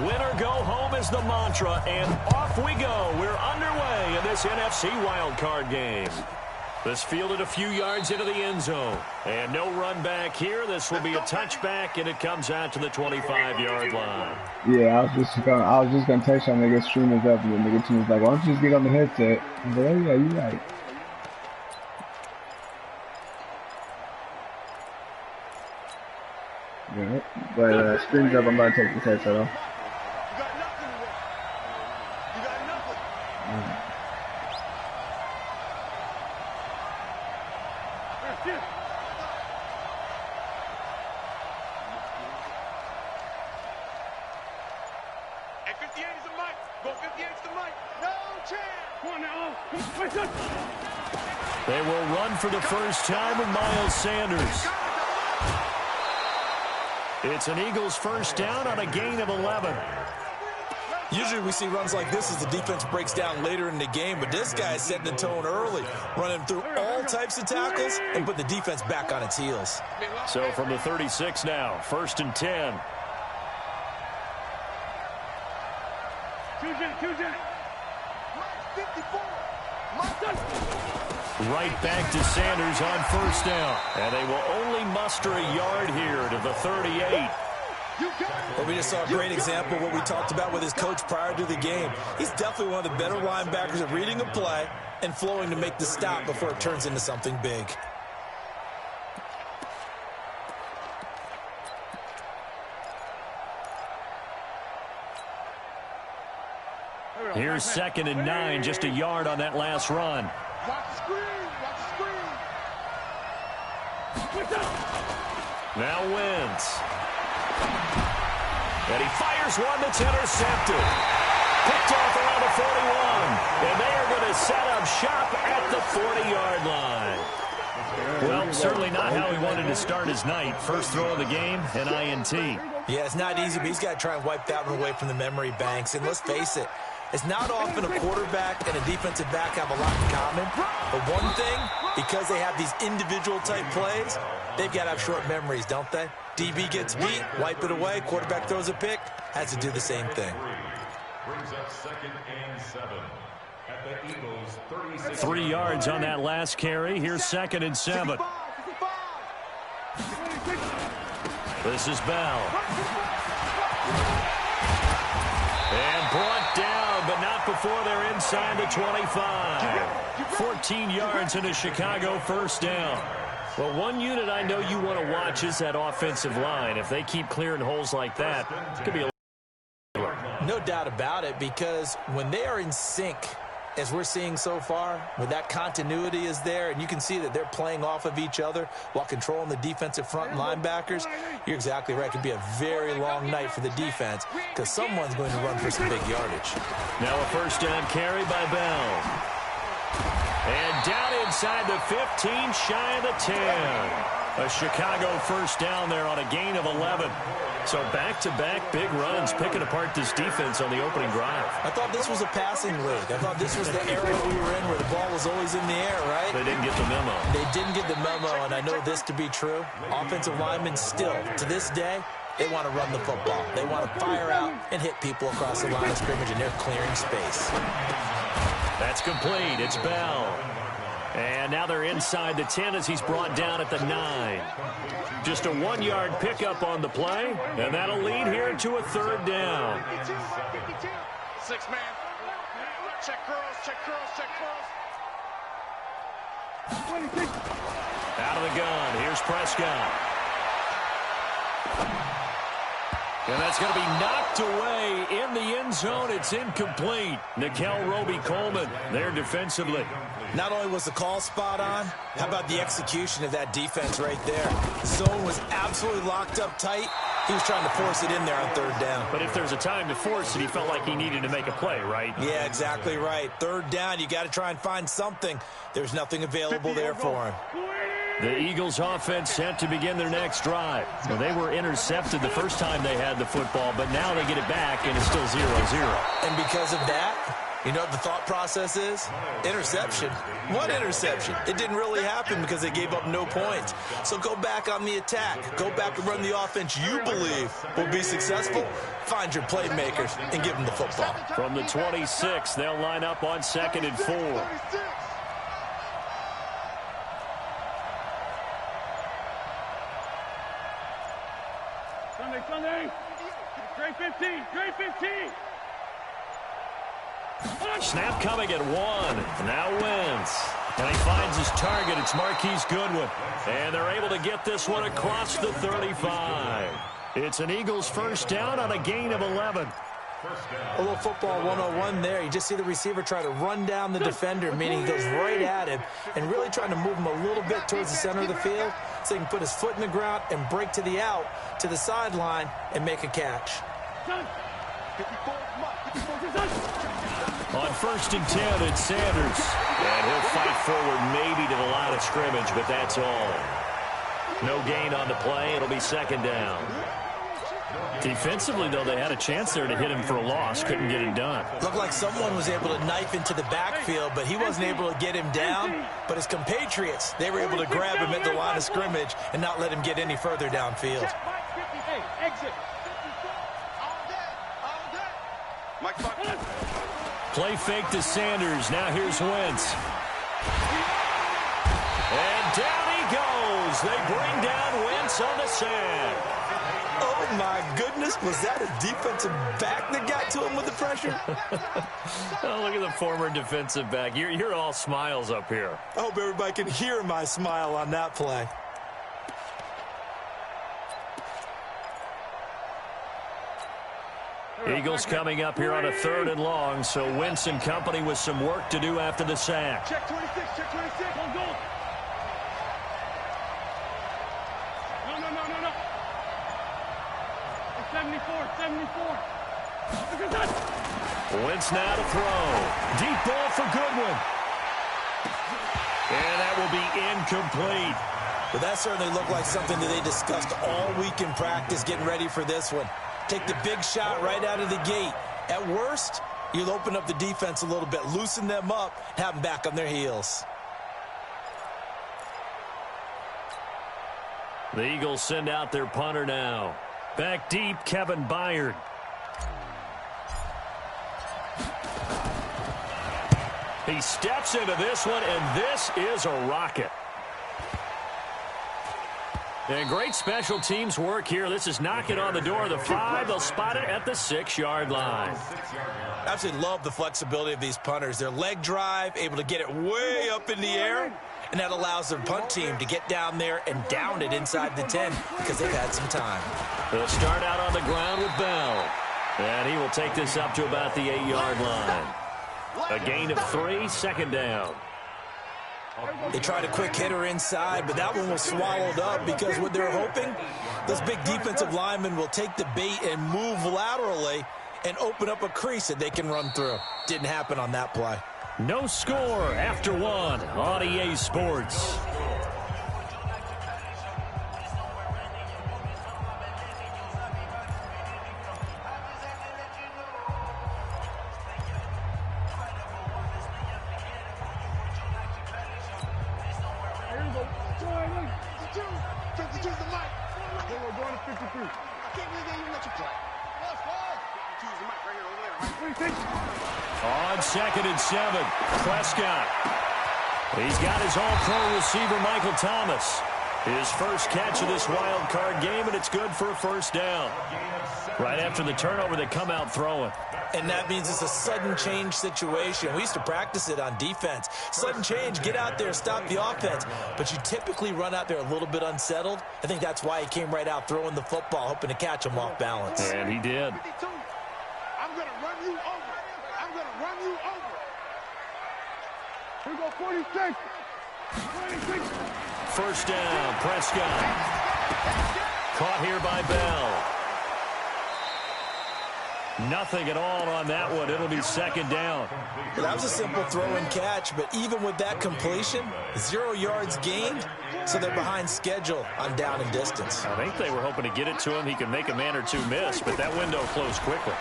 Win or go home is the mantra, and off we go. We're underway in this NFC wildcard game. This fielded a few yards into the end zone. And no run back here. This will be a touchback, and it comes out to the 25-yard line. Yeah, I was just gonna text y'all niggas streamers up, and the nigga team was like, why don't you just get on the headset? I was like, oh yeah, you right. Yeah, but screens up, I'm about to take this headset off. They will run for the first time with Miles Sanders. It's an Eagles first down on a gain of 11. Usually we see runs like this as the defense breaks down later in the game, but this guy is setting the tone early, running through all types of tackles and putting the defense back on its heels. So from the 36 now, 1st and 10. Right back to Sanders on first down. And they will only muster a yard here to the 38. Well, we just saw a great example of what we talked about with his coach prior to the game. He's definitely one of the better linebackers at reading a play and flowing to make the stop before it turns into something big. Here's 2nd and 9, just a yard on that last run. Now Wentz. And he fires one that's intercepted. Picked off around the 41. And they are going to set up shop at the 40-yard line. Well, certainly not how he wanted to start his night. First throw of the game, an INT. Yeah, it's not easy, but he's got to try and wipe that one away from the memory banks. And let's face it, it's not often a quarterback and a defensive back have a lot in common. But one thing, because they have these individual type plays, they've got to have short memories, don't they? DB gets beat, wipe it away, quarterback throws a pick, has to do the same thing. Brings up 2nd and 7 at the Eagles 36. 3 yards on that last carry. Here's 2nd and 7. This is Bell. And brought down, but not before they're inside the 25. 14 yards and a Chicago first down. Well, one unit I know you want to watch is that offensive line. If they keep clearing holes like that, it could be a no doubt about it, because when they are in sync, as we're seeing so far, when that continuity is there, and you can see that they're playing off of each other while controlling the defensive front and linebackers, you're exactly right. It could be a very long night for the defense because someone's going to run for some big yardage. Now a first down carry by Bell. And down inside the 15, shy of the 10. A Chicago first down there on a gain of 11. So back-to-back big runs, picking apart this defense on the opening drive. I thought this was a passing league. I thought this was the era we were in where the ball was always in the air, right? They didn't get the memo. They didn't get the memo, and I know this to be true. Offensive linemen still, to this day, they want to run the football. They want to fire out and hit people across the line of scrimmage, and they're clearing space. That's complete. It's Bell. And now they're inside the 10 as he's brought down at the 9. Just a 1-yard pickup on the play, and that'll lead here to a 3rd down. 6-man. Check curls, check curls, check curls. Out of the gun. Here's Prescott. And that's going to be knocked away in the end zone. It's incomplete. Nickel Roby-Coleman there defensively. Not only was the call spot on, how about the execution of that defense right there? The zone was absolutely locked up tight. He was trying to force it in there on 3rd down. But if there's a time to force it, he felt like he needed to make a play, right? Yeah, exactly right. 3rd down, you got to try and find something. There's nothing available there for him. The Eagles offense set to begin their next drive. Well, they were intercepted the first time they had the football, but now they get it back, and it's still 0-0. And because of that, You know what the thought process is? Interception. One interception. It didn't really happen because they gave up no points. So go back on the attack. Go back and run the offense you believe will be successful. Find your playmakers and give them the football. From the 26, they'll line up on 2nd and 4. Sunday. Grade 15. Grade 15. Snap coming at 1. Now Wentz. And he finds his target. It's Marquise Goodwin. And they're able to get this one across the 35. It's an Eagles first down on a gain of 11. A little football 101 there. You just see the receiver try to run down the defender, meaning he goes right at him and really trying to move him a little bit towards the center of the field so he can put his foot in the ground and break to the out, to the sideline, and make a catch. On 1st and 10, it's Sanders. And he'll fight forward maybe to the line of scrimmage, but that's all. No gain on the play. It'll be 2nd down. Defensively, though, they had a chance there to hit him for a loss. Couldn't get it done. Looked like someone was able to knife into the backfield, but he wasn't able to get him down. But his compatriots, they were able to grab him at the line of scrimmage and not let him get any further downfield. Exit. Play fake to Sanders. Now here's Wentz. And down he goes. They bring down Wentz on the sack. Oh, my goodness. Was that a defensive back that got to him with the pressure? Oh, look at the former defensive back. You're all smiles up here. I hope everybody can hear my smile on that play. Eagles coming up here on a 3rd and long, so Wentz and company with some work to do after the sack. Check 26. Check 26. Go. No. 74. Look at that. Wentz now to throw. Deep ball for Goodwin. And that will be incomplete. But that certainly looked like something that they discussed all week in practice getting ready for this one. Take the big shot right out of the gate. At worst, you'll open up the defense a little bit, loosen them up, have them back on their heels. The Eagles send out their punter now. Back deep, Kevin Byard. He steps into this one, and this is a rocket. And great special teams work here. This is knocking on the door of the 5. They'll spot it at the 6-yard line. Absolutely love the flexibility of these punters. Their leg drive, able to get it way up in the air, and that allows their punt team to get down there and down it inside the 10 because they've had some time. They'll start out on the ground with Bell. And he will take this up to about the 8-yard line. A gain of 3, 2nd down. They tried a quick hitter inside, but that one was swallowed up because what they're hoping, those big defensive linemen will take the bait and move laterally and open up a crease that they can run through. Didn't happen on that play. No score after 1 on EA Sports. On 2nd and 7, Prescott. He's got his all-pro receiver, Michael Thomas. His first catch of this wild card game, and it's good for a 1st down. Right after the turnover, they come out throwing. And that means it's a sudden change situation. We used to practice it on defense. Sudden change, get out there, stop the offense. But you typically run out there a little bit unsettled. I think that's why he came right out throwing the football, hoping to catch him off balance. And he did. I'm going to run you over. Here we go, 46. 26. 1st down, Prescott. Caught here by Bell. Nothing at all on that one. It'll be 2nd down. Well, that was a simple throw and catch, but even with that completion, 0 yards gained, so they're behind schedule on down and distance. I think they were hoping to get it to him. He could make a man or two miss, but that window closed quickly.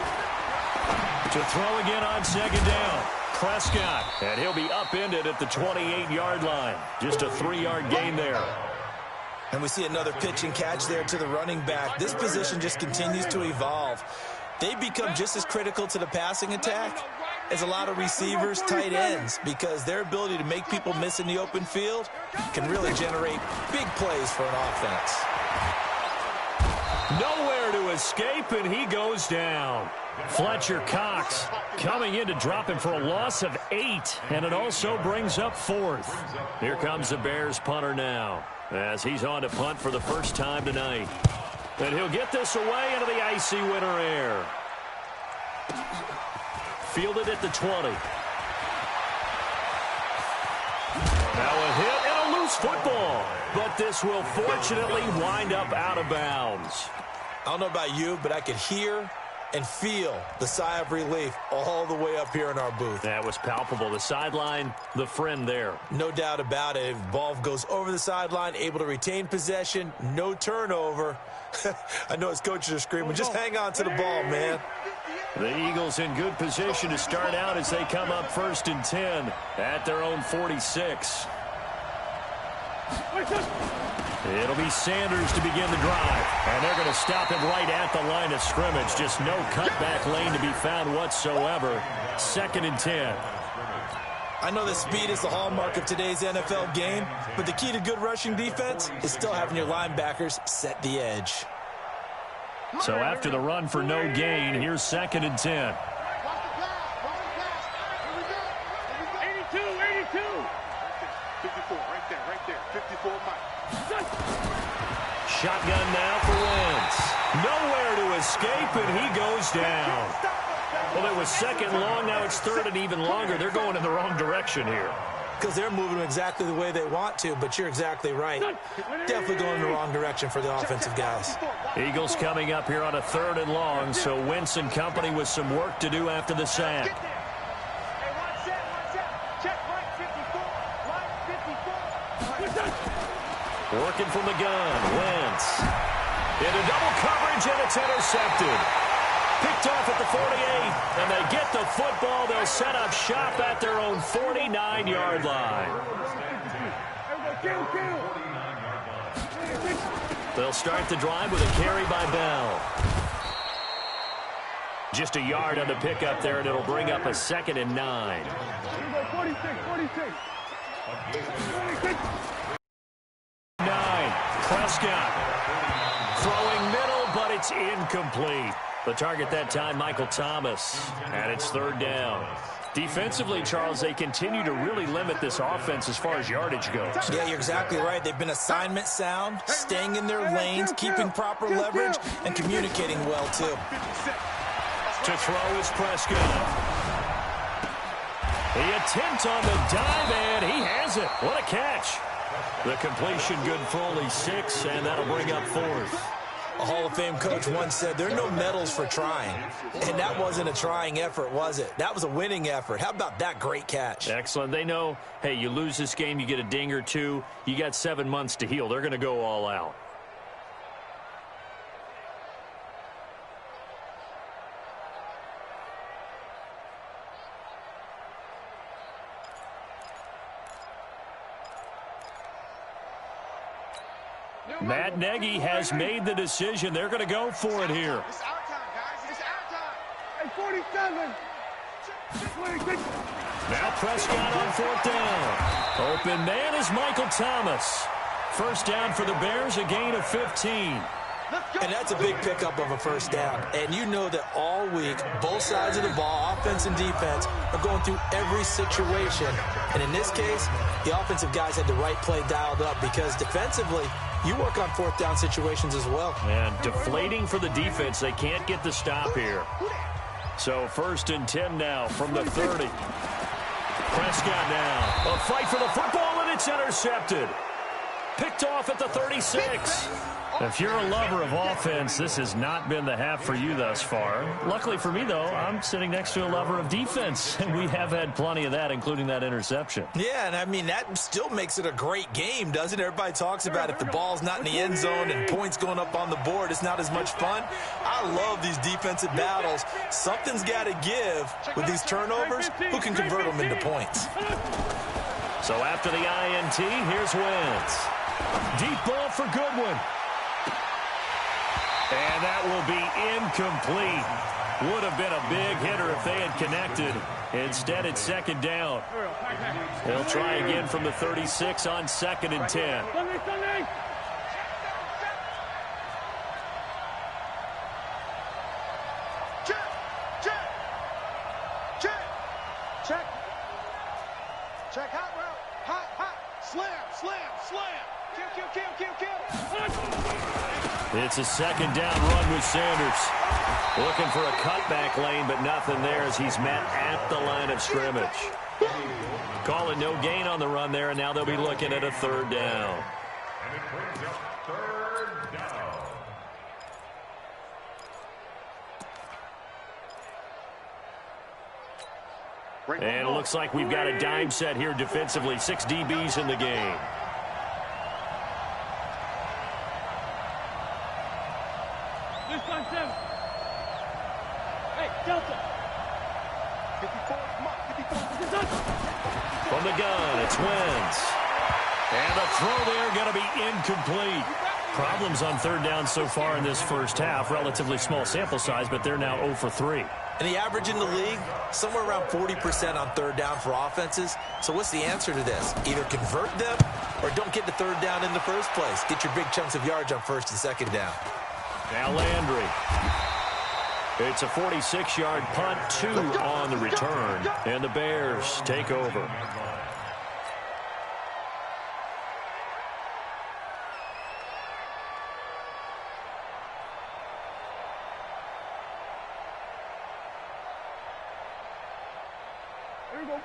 To throw again on second down. Prescott, and he'll be upended at the 28-yard line. Just a 3-yard gain there. And we see another pitch and catch there to the running back. This position just continues to evolve. They become just as critical to the passing attack as a lot of receivers, tight ends, because their ability to make people miss in the open field can really generate big plays for an offense. Nowhere to escape, and he goes down. Fletcher Cox coming in to drop him for a loss of 8, and it also brings up 4th. Here comes the Bears punter now, as he's on to punt for the first time tonight. And he'll get this away into the icy winter air. Fielded at the 20. Now a hit and a loose football, but this will fortunately wind up out of bounds. I don't know about you, but I could hear and feel the sigh of relief all the way up here in our booth. That was palpable. The sideline, the friend there. No doubt about it. Ball goes over the sideline, able to retain possession, no turnover. I know his coaches are screaming, just hang on to the ball, man. The Eagles in good position to start out as they come up 1st and 10 at their own 46. It'll be Sanders to begin the drive, and they're going to stop him right at the line of scrimmage. Just no cutback lane to be found whatsoever. 2nd and 10. I know that speed is the hallmark of today's NFL game, but the key to good rushing defense is still having your linebackers set the edge. So after the run for no gain, here's 2nd and 10. 82, 82. 54, right there, 54 miles. Shotgun now for Wentz. Nowhere to escape, and he goes down. Well, it was 2nd long, now it's 3rd and even longer. They're going in the wrong direction here. Because they're moving exactly the way they want to, but you're exactly right. Definitely going in the wrong direction for the offensive guys. Eagles coming up here on a 3rd and long, so Wentz and company with some work to do after the sack. Working from the gun, Wentz. Into double coverage, and it's intercepted. Picked off at the 48, and they get the football. They'll set up shop at their own 49-yard line. They'll start the drive with a carry by Bell. Just a yard on the pickup there, and it'll bring up a 2nd and 9. 9, Prescott. Throwing middle, but it's incomplete. The target that time, Michael Thomas. And it's 3rd down. Defensively, Charles, they continue to really limit this offense as far as yardage goes. Yeah, you're exactly right. They've been assignment sound, staying in their lanes, keeping proper leverage, and communicating well, too. To throw is Prescott. The attempt on the dive, and he has it. What a catch. The completion good for only 6, and that'll bring up 4th. A Hall of Fame coach once said, there are no medals for trying. And that wasn't a trying effort, was it? That was a winning effort. How about that great catch? Excellent. They know, hey, you lose this game, you get a ding or two, you got 7 months to heal. They're going to go all out. Matt Nagy has made the decision. They're going to go for it here. It's our time, guys. It's our time. Hey, 47. Now Prescott on 4th down. Open man is Michael Thomas. First down for the Bears, a gain of 15. And that's a big pickup of a first down. And you know that all week, both sides of the ball, offense and defense, are going through every situation. And in this case, the offensive guys had the right play dialed up because defensively, you work on 4th down situations as well. And deflating for the defense. They can't get the stop here. So 1st and 10 now from the 30. Prescott now. A fight for the football, and it's intercepted. Picked off at the 36. If you're a lover of offense, this has not been the half for you thus far. Luckily for me, though, I'm sitting next to a lover of defense, and we have had plenty of that, including that interception. Yeah, and I mean, that still makes it a great game, doesn't it? Everybody talks about if the ball's not in the end zone and points going up on the board, it's not as much fun. I love these defensive battles. Something's got to give with these turnovers. Who can convert them into points? So after the INT, here's Wentz. Deep ball for Goodwin. And that will be incomplete. Would have been a big hitter if they had connected. Instead, it's second down. They'll try again from the 36 on 2nd and 10. Check, hot route. Hot. Slam. Kill. It's a second down run with Sanders. Looking for a cutback lane, but nothing there as he's met at the line of scrimmage. Calling no gain on the run there, and now they'll be looking at a 3rd down. And it brings up 3rd down. And it looks like we've got a dime set here defensively. 6 DBs in the game. This time, 7. Hey, Delta. 54. From the gun, it's Wentz. And the throw there going to be incomplete. Problems on 3rd down so far in this first half. Relatively small sample size, but they're now 0 for 3. And the average in the league, somewhere around 40% on 3rd down for offenses. So what's the answer to this? Either convert them or don't get to 3rd down in the first place. Get your big chunks of yards on 1st and 2nd down. Now Landry. It's a 46-yard punt, 2 on the return. And the Bears take over.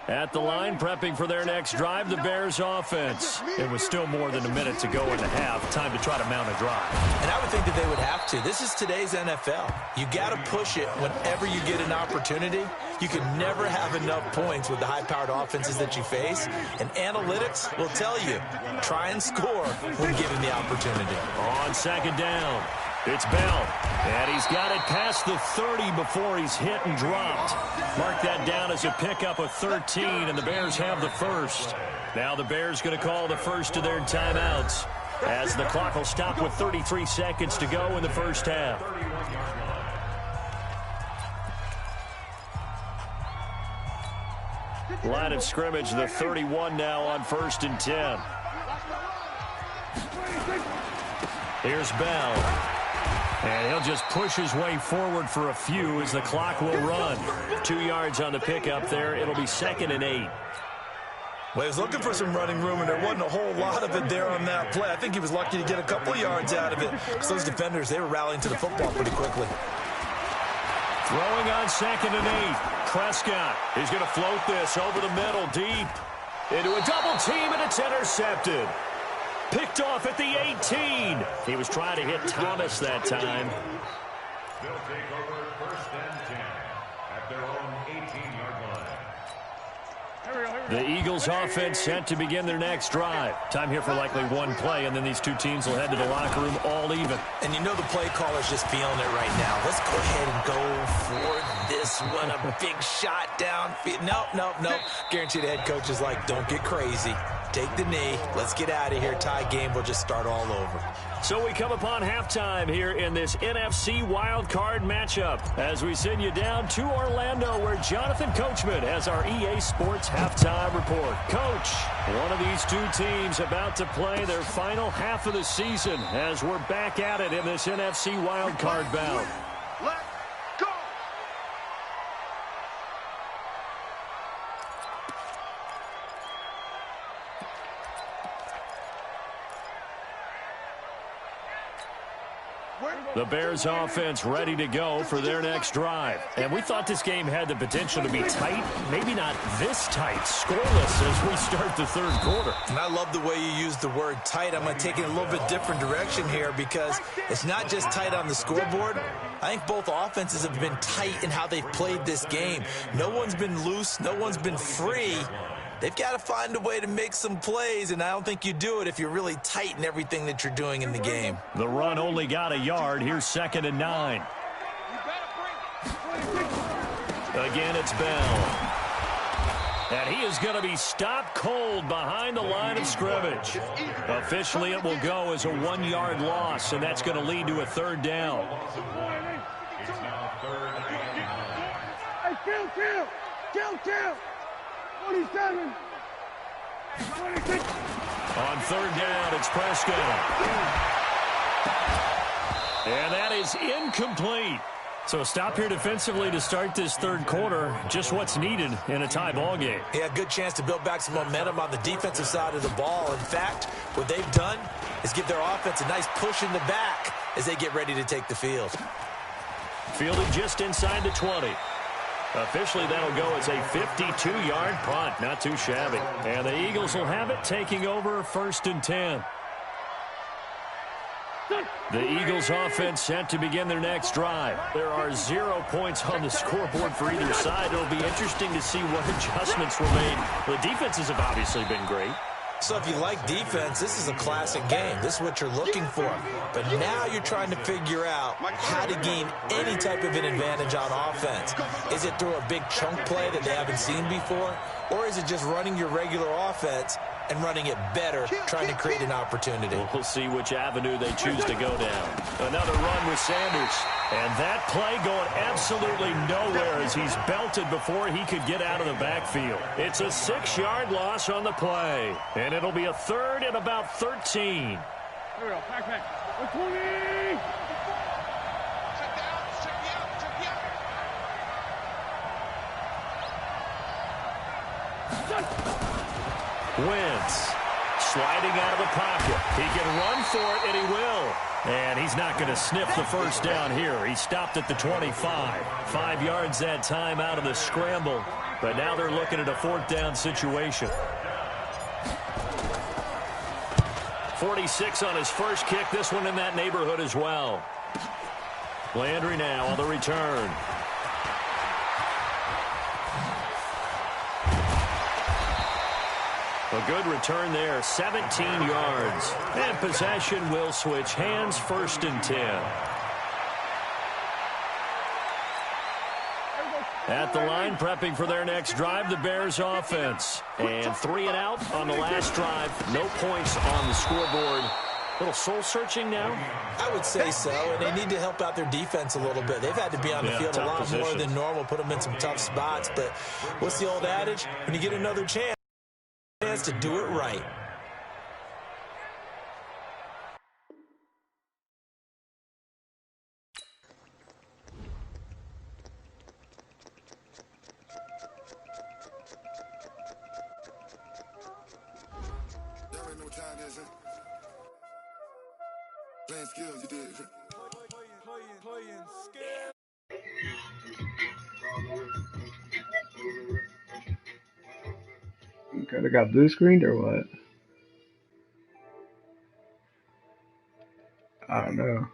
At the line, prepping for their next drive, the Bears offense. It was still more than a minute to go in the half. Time to try to mount a drive. And I would think that they would have to. This is today's NFL. You got to push it whenever you get an opportunity. You can never have enough points with the high-powered offenses that you face. And analytics will tell you, try and score when given the opportunity. On 2nd down, it's Bell. And he's got it past the 30 before he's hit and dropped. Mark that down as a pickup of 13, and the Bears have the first. Now the Bears going to call the first of their timeouts as the clock will stop with 33 seconds to go in the first half. Line of scrimmage, the 31 now on 1st and 10. Here's Bell. And he'll just push his way forward for a few as the clock will run. 2 yards on the pickup there. It'll be 2nd and 8. Well, he was looking for some running room, and there wasn't a whole lot of it there on that play. I think he was lucky to get a couple of yards out of it because those defenders, they were rallying to the football pretty quickly. Throwing on 2nd and 8. Prescott is going to float this over the middle deep into a double team, and it's intercepted. Picked off at the 18. He was trying to hit Thomas that time. They'll take over 1st and 10 at their own 18-yard line. The Eagles offense set to begin their next drive. Time here for likely one play, and then these two teams will head to the locker room all even. And you know the play caller's just feeling it right now. Let's go ahead and go for this one. A big shot down. Nope. Guarantee the head coach is like, don't get crazy. Take the knee. Let's get out of here. Tie game. We'll just start all over. So we come upon halftime here in this NFC wildcard matchup as we send you down to Orlando where Jonathan Coachman has our EA Sports halftime report. Coach, one of these two teams about to play their final half of the season as we're back at it in this NFC wildcard bout. Let's go! The Bears offense ready to go for their next drive. And we thought this game had the potential to be tight, maybe not this tight, scoreless as we start the third quarter. And I love the way you use the word tight. I'm going to take it in a little bit different direction here because it's not just tight on the scoreboard. I think both offenses have been tight in how they've played this game. No one's been loose. No one's been free. They've got to find a way to make some plays, and I don't think you do it if you're really tight in everything that you're doing in the game. The run only got a yard. Here's 2nd and 9. Again, it's Bell. And he is going to be stopped cold behind the line of scrimmage. Officially, it will go as a 1-yard loss, and that's going to lead to a 3rd down. Hey, kill. 47. 26. On 3rd down, it's Prescott. And that is incomplete. So a stop here defensively to start this third quarter. Just what's needed in a tie ball game. Yeah, good chance to build back some momentum on the defensive side of the ball. In fact, what they've done is give their offense a nice push in the back as they get ready to take the field. Fielded just inside the 20. Officially, that'll go as a 52-yard punt. Not too shabby. And the Eagles will have it, taking over 1st and 10. The Eagles offense set to begin their next drive. There are 0 points on the scoreboard for either side. It'll be interesting to see what adjustments were made. The defenses have obviously been great. So if you like defense, this is a classic game. This is what you're looking for. But now you're trying to figure out how to gain any type of an advantage on offense. Is it through a big chunk play that they haven't seen before? Or is it just running your regular offense and running it better, trying to create an opportunity? We'll see which avenue they choose to go down. Another run with Sanders. And that play going absolutely nowhere as he's belted before he could get out of the backfield. It's a 6-yard loss on the play. And it'll be a 3rd and about 13. Here we go. Back. 20. Wentz sliding out of the pocket. He can run for it, and he will. And he's not going to sniff the first down here. He stopped at the 25. 5 yards that time out of the scramble. But now they're looking at a 4th down situation. 46 on his first kick. This one in that neighborhood as well. Landry now on the return. A good return there, 17 yards. And possession will switch hands, 1st and 10. At the line, prepping for their next drive, the Bears offense. And 3 and out on the last drive. No points on the scoreboard. A little soul-searching now? I would say so, and they need to help out their defense a little bit. They've had to be on the field a lot more than normal, put them in some tough spots. But what's the old adage? When you get another chance to do it right. Playing skills, you did. Playing skills. Okay, they got blue screened or what? I don't know.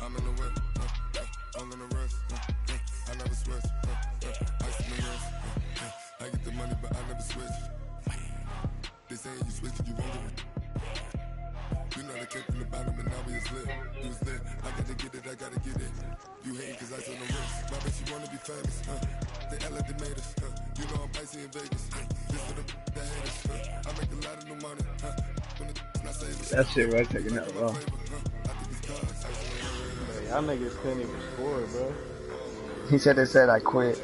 I'm in the west, I'm in the rest, I never sweat, ice in the rest, I get the money but I never switch. They say you switch, you won't get it. You know they came from the bottom and now we is lit. You was lit, I gotta get it, I gotta get it. You hating cause I on the wrist. My bitch, you wanna be famous, They Ella, they made us, You know I'm pricey in Vegas, This for the that haters, I make a lot of new money, When the not saving. That shit was taking that long. Y'all niggas couldn't even score, bro. He said I quit.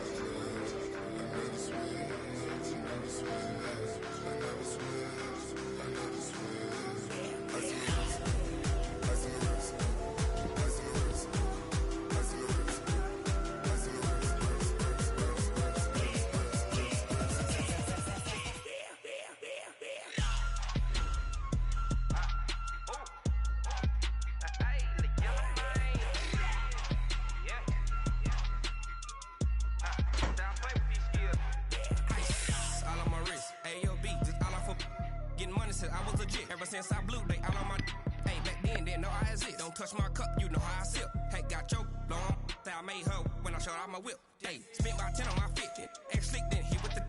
legit. Ever since I blew, they all on my. Hey, back then, didn't know I exist. Don't touch my cup, you know how I sip. Hey, got your long. I made her when I showed out my whip. Hey, spent about 10 on my fit. Ex-slick, then hit with the.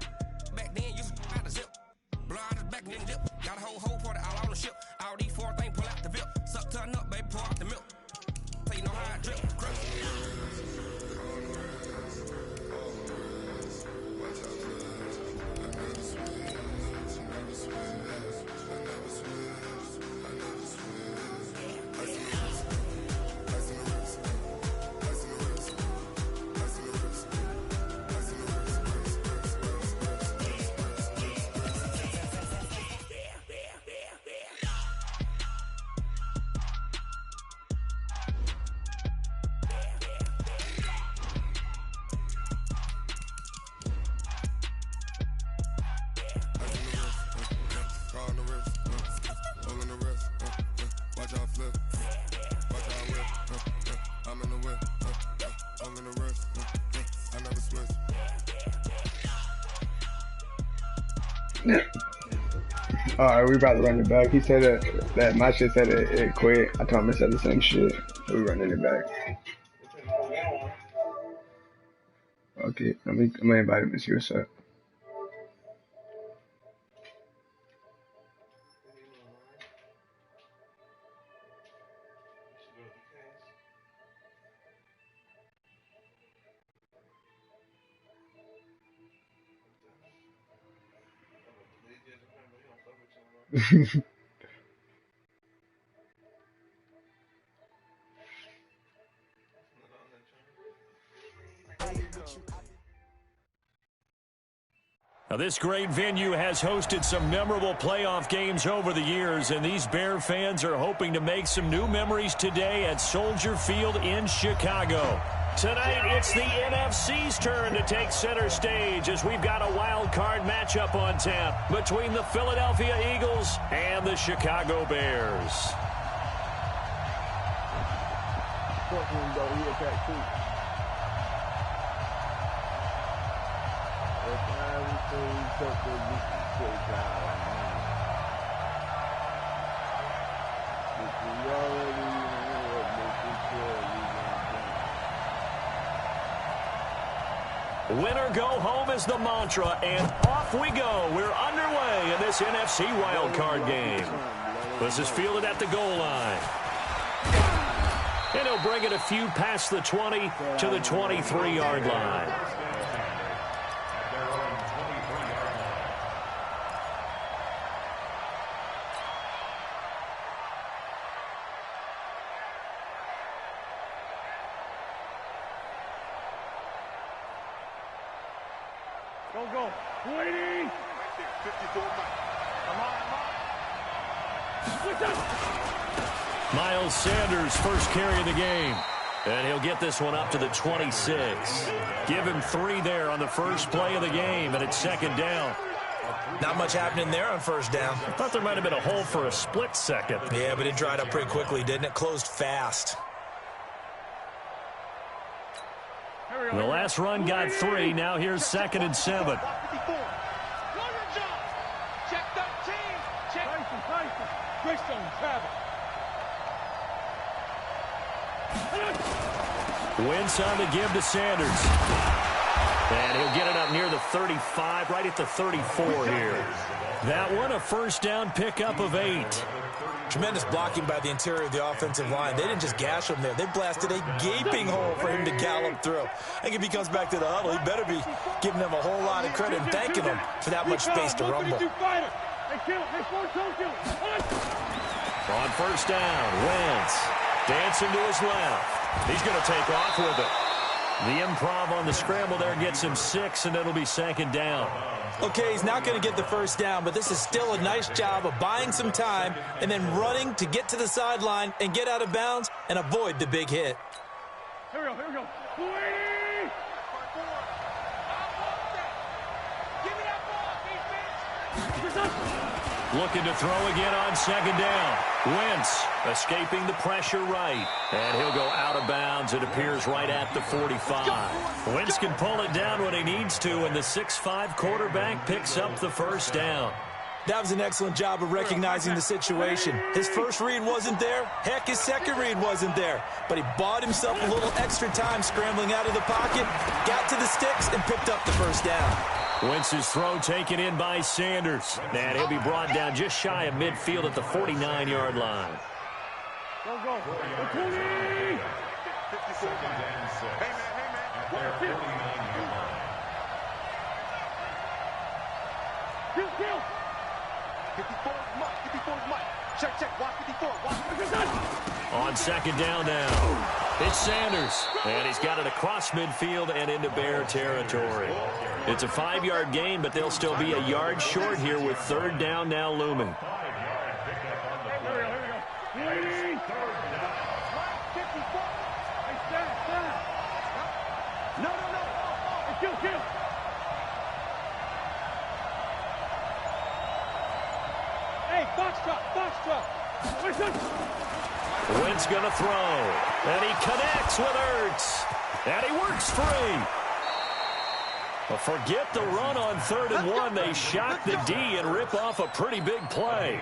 Back then, used to out the zip. Blow out his back, then dip. Got a whole party all on the ship. All these four things, pull out the VIP. Suck, turn up, baby, pour out the milk. So you know how I drip. Alright, we about to run it back. He said that my shit said it quit. I told him it said the same shit. So we running it back. Okay, I'm gonna invite him to see what's up. Now, this great venue has hosted some memorable playoff games over the years, and these Bear fans are hoping to make some new memories today at Soldier Field in Chicago. Tonight, it's the NFC's turn to take center stage as we've got a wild card matchup on tap between the Philadelphia Eagles and the Chicago Bears. Winner go home is the mantra, and off we go. We're underway in this NFC wildcard game. This is fielded at the goal line. And he'll bring it a few past the 20 to the 23-yard line. Go. Waiting. 54 Miles Sanders, first carry of the game. And he'll get this one up to the 26. Give him 3 there on the first play of the game, and it's second down. Not much happening there on first down. I thought there might have been a hole for a split second. Yeah, but it dried up pretty quickly, didn't it? Closed fast. The last run got 3. Now here's 2nd and 7. Wentz on the give to Sanders. And he'll get it up near the 35, right at the 34 here. That one, a first down pickup of 8. Tremendous blocking by the interior of the offensive line. They didn't just gash him there. They blasted a gaping hole for him to gallop through. I think if he comes back to the huddle, he better be giving them a whole lot of credit and thanking them for that much space to rumble. On first down, Wentz dancing to his left. He's going to take off with it. The improv on the scramble there gets him 6, and it'll be 2nd down. Okay, he's not going to get the first down, but this is still a nice job of buying some time and then running to get to the sideline and get out of bounds and avoid the big hit. Here we go. Looking to throw again on 2nd down. Wentz escaping the pressure right. And he'll go out of bounds. It appears right at the 45. Wentz can pull it down when he needs to, and the 6'5" quarterback picks up the first down. That was an excellent job of recognizing the situation. His first read wasn't there. Heck, his second read wasn't there. But he bought himself a little extra time scrambling out of the pocket, got to the sticks, and picked up the first down. Wentz's throw taken in by Sanders. And he'll be brought down just shy of midfield at the 49-yard line. Go, go. 20! 57 and 6. Hey, man. At their 49-yard line. Kill. 54 Mike. 54 Mike. Check. Watch 54. Watch. On second down now, it's Sanders. And he's got it across midfield and into Bear territory. It's a 5-yard gain, but they'll still be a yard short here with third down now looming. 5-yard pickup on the play. No. Kill. Hey, box truck. Wentz gonna throw, and he connects with Ertz, and he works free. Well, forget the run on 3rd and 1. They shock the D and rip off a pretty big play.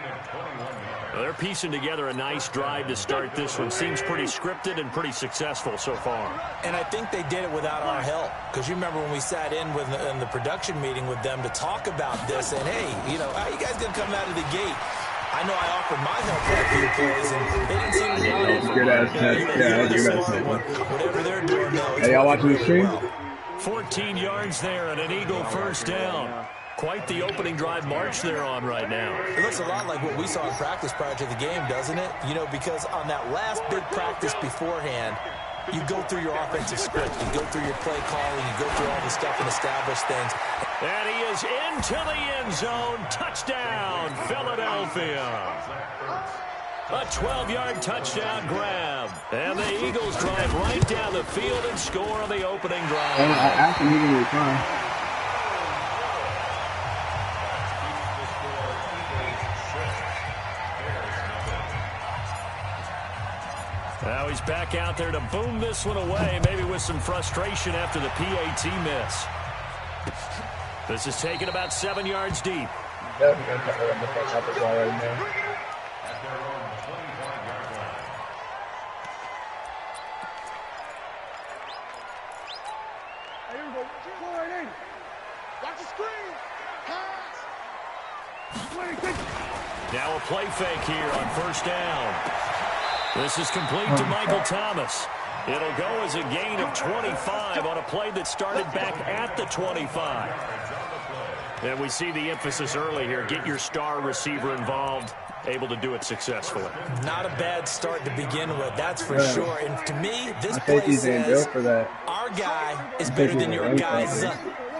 Well, they're piecing together a nice drive to start this one. Seems pretty scripted and pretty successful so far. And I think they did it without our help. Because you remember when we sat in the production meeting with them to talk about this, and hey, how you guys gonna come out of the gate? I know I offered my help for a few plays, and they didn't seem to want it. Good ass test. Yeah, good ass test. Whatever they're doing now. Hey, y'all watching the stream? 14 yards there and an Eagle first down. Quite the opening drive march they're on right now. It looks a lot like what we saw in practice prior to the game, doesn't it? Because on that last big practice beforehand, you go through your offensive script, you go through your play calling, you go through all the stuff and establish things. And he is into the end zone. Touchdown, Philadelphia. A 12-yard touchdown grab. And the Eagles drive right down the field and score on the opening drive. And I asked him, he can reply. Now he's back out there to boom this one away, maybe with some frustration after the PAT miss. This is taken about 7 yards deep. Definitely going to try to run the fuck out the ball right now. At their own 25-yard line. Hey, here we go. Go right in. Watch the screen. Pass. Now a play fake here on first down. This is complete to Michael Thomas. It'll go as a gain of 25 on a play that started back at the 25. And we see the emphasis early here. Get your star receiver involved, able to do it successfully. Not a bad start to begin with, that's for sure. And to me, this I think play he's ain't built for says that. our guy is better than your guy's.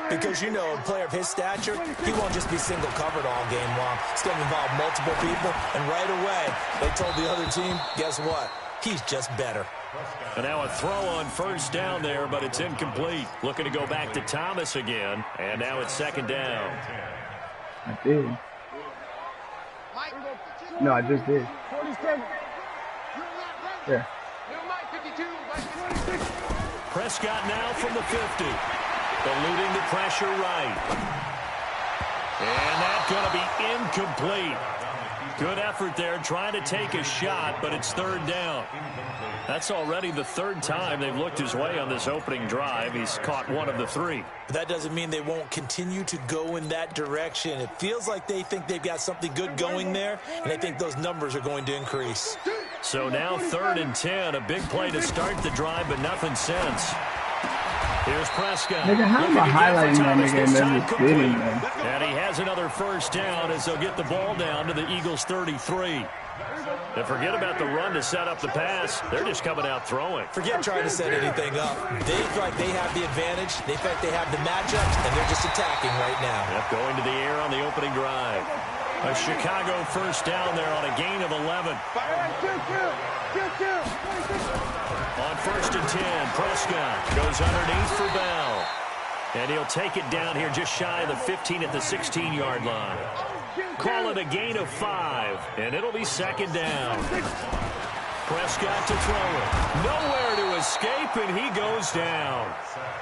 Because, a player of his stature, he won't just be single covered all game long. It's going to involve multiple people. And right away, they told the other team, guess what? He's just better. And now a throw on first down there, but it's incomplete. Looking to go back to Thomas again. And now it's second down. I did. No, I just did. 47. Yeah. Prescott now from the 50. Eluding the pressure right. And that's going to be incomplete. Good effort there trying to take a shot, but it's third down. That's already the third time they've looked his way on this opening drive. He's caught one of the three. But that doesn't mean they won't continue to go in that direction. It feels like they think they've got something good going there, and they think those numbers are going to increase. So now 3rd and 10, a big play to start the drive, but nothing since. Here's Prescott. Nigga, how am I highlighting that nigga and then just kidding, man? And he has another first down as they'll get the ball down to the Eagles' 33. And forget about the run to set up the pass. They're just coming out throwing. Forget trying to set anything up. They feel like they have the advantage. They feel like they have the matchups, and they're just attacking right now. Yep, going to the air on the opening drive. A Chicago first down there on a gain of 11. On 1st and 10, Prescott goes underneath for Bell. And he'll take it down here just shy of the 15 at the 16-yard line. Call it a gain of 5, and it'll be second down. Prescott to throw it. Nowhere to his escape, and he goes down.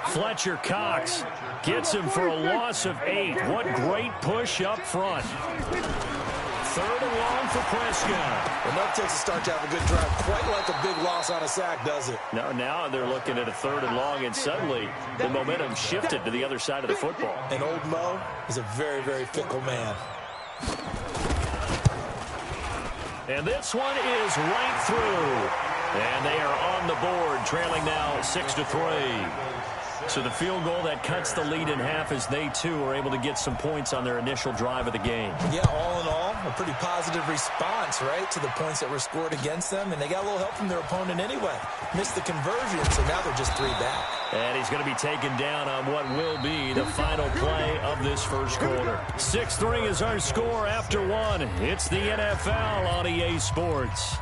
Fletcher Cox gets him for a loss of 8. What great push up front. 3rd and long for Prescott. Enough takes a start to have a good drive. Quite like a big loss on a sack, does it? Now they're looking at a 3rd and long, and suddenly the momentum shifted to the other side of the football. And old Mo is a very, very fickle man. And this one is right through. And they are on the board, trailing now 6-3. So the field goal that cuts the lead in half as they, too, are able to get some points on their initial drive of the game. Yeah, all in all, a pretty positive response, right, to the points that were scored against them. And they got a little help from their opponent anyway. Missed the conversion, so now they're just 3 back. And he's going to be taken down on what will be the final play of this first quarter. 6-3 is our score after 1. It's the NFL on EA Sports.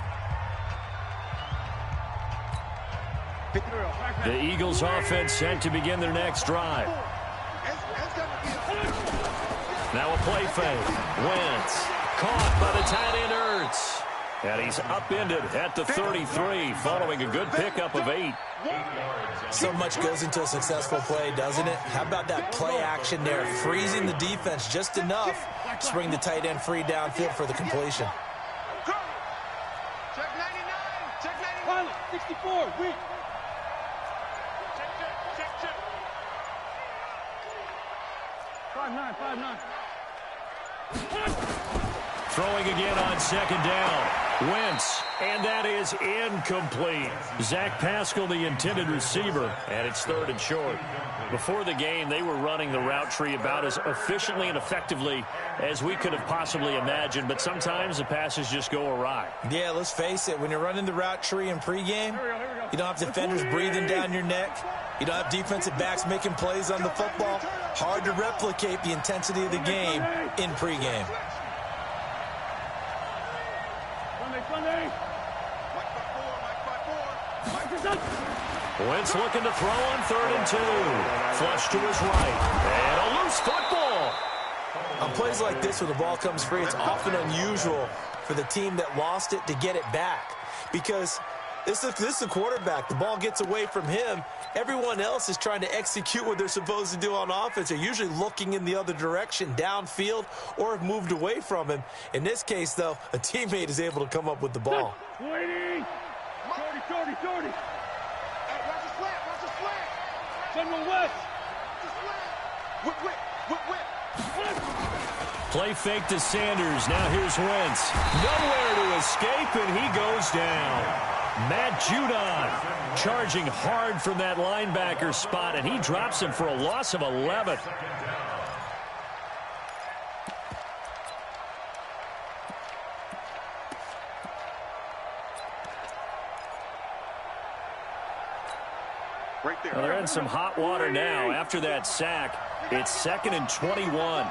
The Eagles offense set to begin their next drive. Now a play fake. Wentz caught by the tight end Ertz. And he's upended at the 33 following a good pickup of 8. So much goes into a successful play, doesn't it? How about that play action there? Freezing the defense just enough to bring the tight end free downfield for the completion. Check 99. Check 99. 64. Weak. Check. 5-9. Throwing again on 2nd down. Wentz, and that is incomplete. Zach Pascal, the intended receiver, and it's 3rd and short. Before the game, they were running the route tree about as efficiently and effectively as we could have possibly imagined, but sometimes the passes just go awry. Yeah, let's face it. When you're running the route tree in pregame, you don't have defenders breathing down your neck. You don't have defensive backs making plays on the football. Hard to replicate the intensity of the game in pregame. Wentz looking to throw on 3rd and 2. Flush to his right. And a loose football. On plays like this, when the ball comes free, it's often unusual for the team that lost it to get it back. Because this is the quarterback. The ball gets away from him. Everyone else is trying to execute what they're supposed to do on offense. They're usually looking in the other direction, downfield, or have moved away from him. In this case, though, a teammate is able to come up with the ball. 20. 30. Hey, watch the slant. Send him west. Whip. Play fake to Sanders. Now here's Wentz. Nowhere to escape, and he goes down. Matt Judon charging hard from that linebacker spot, and he drops him for a loss of 11. Right there. Well, they're in some hot water now. After that sack, it's 2nd and 21.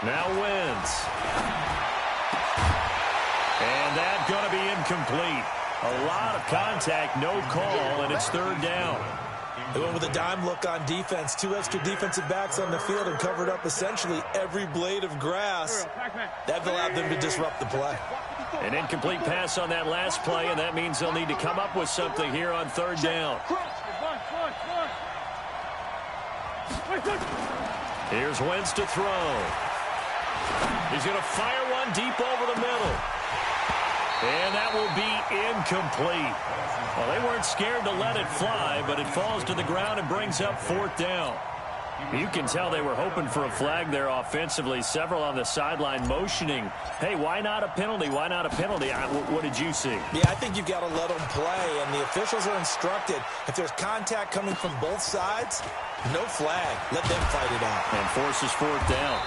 Now Wentz. And that's going to be incomplete. A lot of contact, no call, and it's 3rd down. They went with a dime look on defense. 2 extra defensive backs on the field and covered up essentially every blade of grass. That allowed them to disrupt the play. An incomplete pass on that last play, and that means they'll need to come up with something here on 3rd down. Here's Wentz to throw. He's going to fire one deep over the middle. And that will be incomplete. Well, they weren't scared to let it fly, but it falls to the ground and brings up 4th down. You can tell they were hoping for a flag there offensively. Several on the sideline motioning, hey, why not a penalty? Why not a penalty? What did you see? Yeah, I think you've got to let them play, and the officials are instructed. If there's contact coming from both sides, no flag. Let them fight it out. And forces 4th down.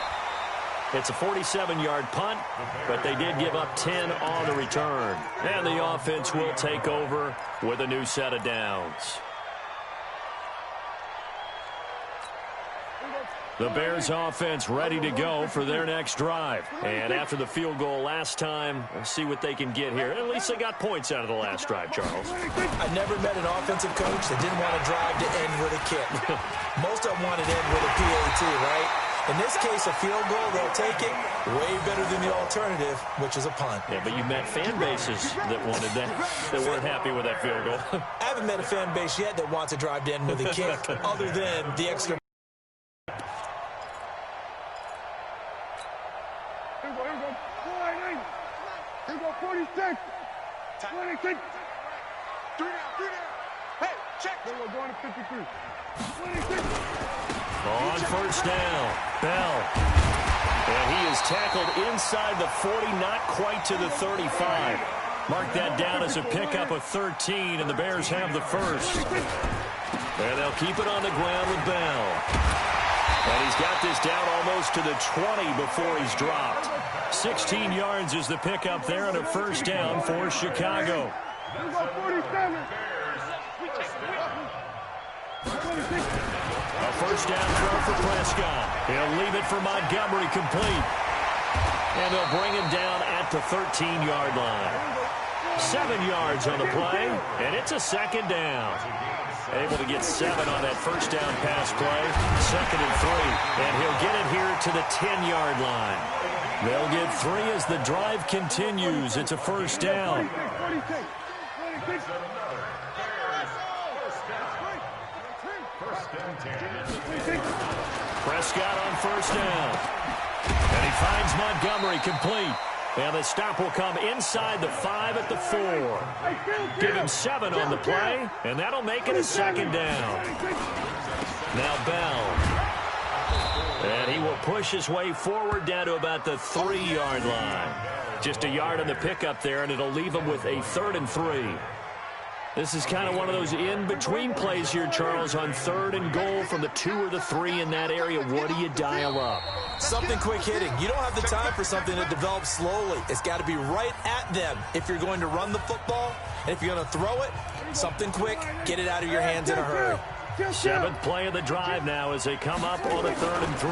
It's a 47-yard punt, but they did give up 10 on the return. And the offense will take over with a new set of downs. The Bears offense ready to go for their next drive. And after the field goal last time, let's see what they can get here. At least they got points out of the last drive, Charles. I never met an offensive coach that didn't want a drive to end with a kick. Most of them wanted to end with a PAT, right? In this case, a field goal, they'll take it. Way better than the alternative, which is a punt. Yeah, but you met fan bases that wanted that weren't happy with that field goal. I haven't met a fan base yet that wants to drive in with a kick other than the extra. Here we go. 49. Here we go. 46. 26. 3 down. Hey, check. Here we go. Going to 53. 26. On first down, Bell. And he is tackled inside the 40, not quite to the 35. Mark that down as a pickup of 13, and the Bears have the first. And they'll keep it on the ground with Bell. And he's got this down almost to the 20 before he's dropped. 16 yards is the pickup there, and a first down for Chicago. Here we go. 47. A first down throw for Prescott. He'll leave it for Montgomery complete. And they'll bring him down at the 13-yard line. 7 yards on the play, and it's a second down. Able to get 7 on that first down pass play. 2nd and 3. And he'll get it here to the 10-yard line. They'll get 3 as the drive continues. It's a first down. Prescott on first down. And he finds Montgomery complete. And the stop will come inside the 5 at the 4. Give him 7 on the play, and that'll make it a second down. Now Bell. And he will push his way forward down to about the 3-yard line. Just a yard on the pickup there, and it'll leave him with a 3rd and 3. This is kind of one of those in-between plays here, Charles, on 3rd and goal from the 2 or the 3 in that area. What do you dial up? Something quick hitting. You don't have the time for something that develops slowly. It's got to be right at them if you're going to run the football. And if you're going to throw it, something quick, get it out of your hands in a hurry. 7th play of the drive now as they come up on a 3rd and 3.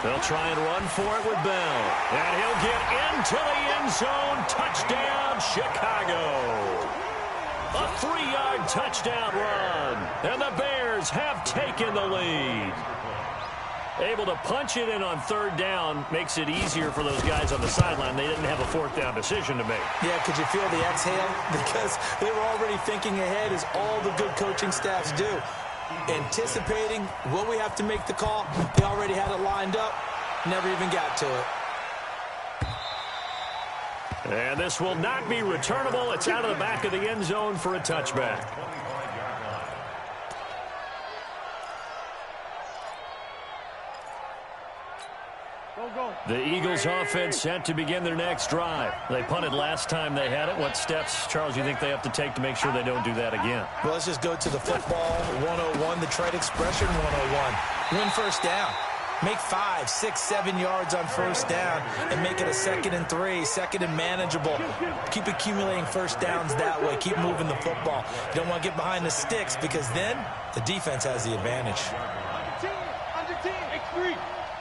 They'll try and run for it with Bell. And he'll get into the end zone. Touchdown, Chicago. A 3-yard touchdown run. And the Bears have taken the lead. Able to punch it in on 3rd down makes it easier for those guys on the sideline. They didn't have a 4th down decision to make. Yeah, could you feel the exhale? Because they were already thinking ahead, as all the good coaching staffs do. Anticipating, will we have to make the call? They already had it lined up. Never even got to it. And this will not be returnable. It's out of the back of the end zone for a touchback. The Eagles offense set to begin their next drive. They punted last time they had it. What steps, Charles, do you think they have to take to make sure they don't do that again? Well, let's just go to the football 101, the trade expression 101. Win first down. Make 5, 6, 7 yards on first down and make it a 2nd and 3, 2nd and manageable. Keep accumulating first downs that way. Keep moving the football. You don't want to get behind the sticks because then the defense has the advantage. Under 10, X3,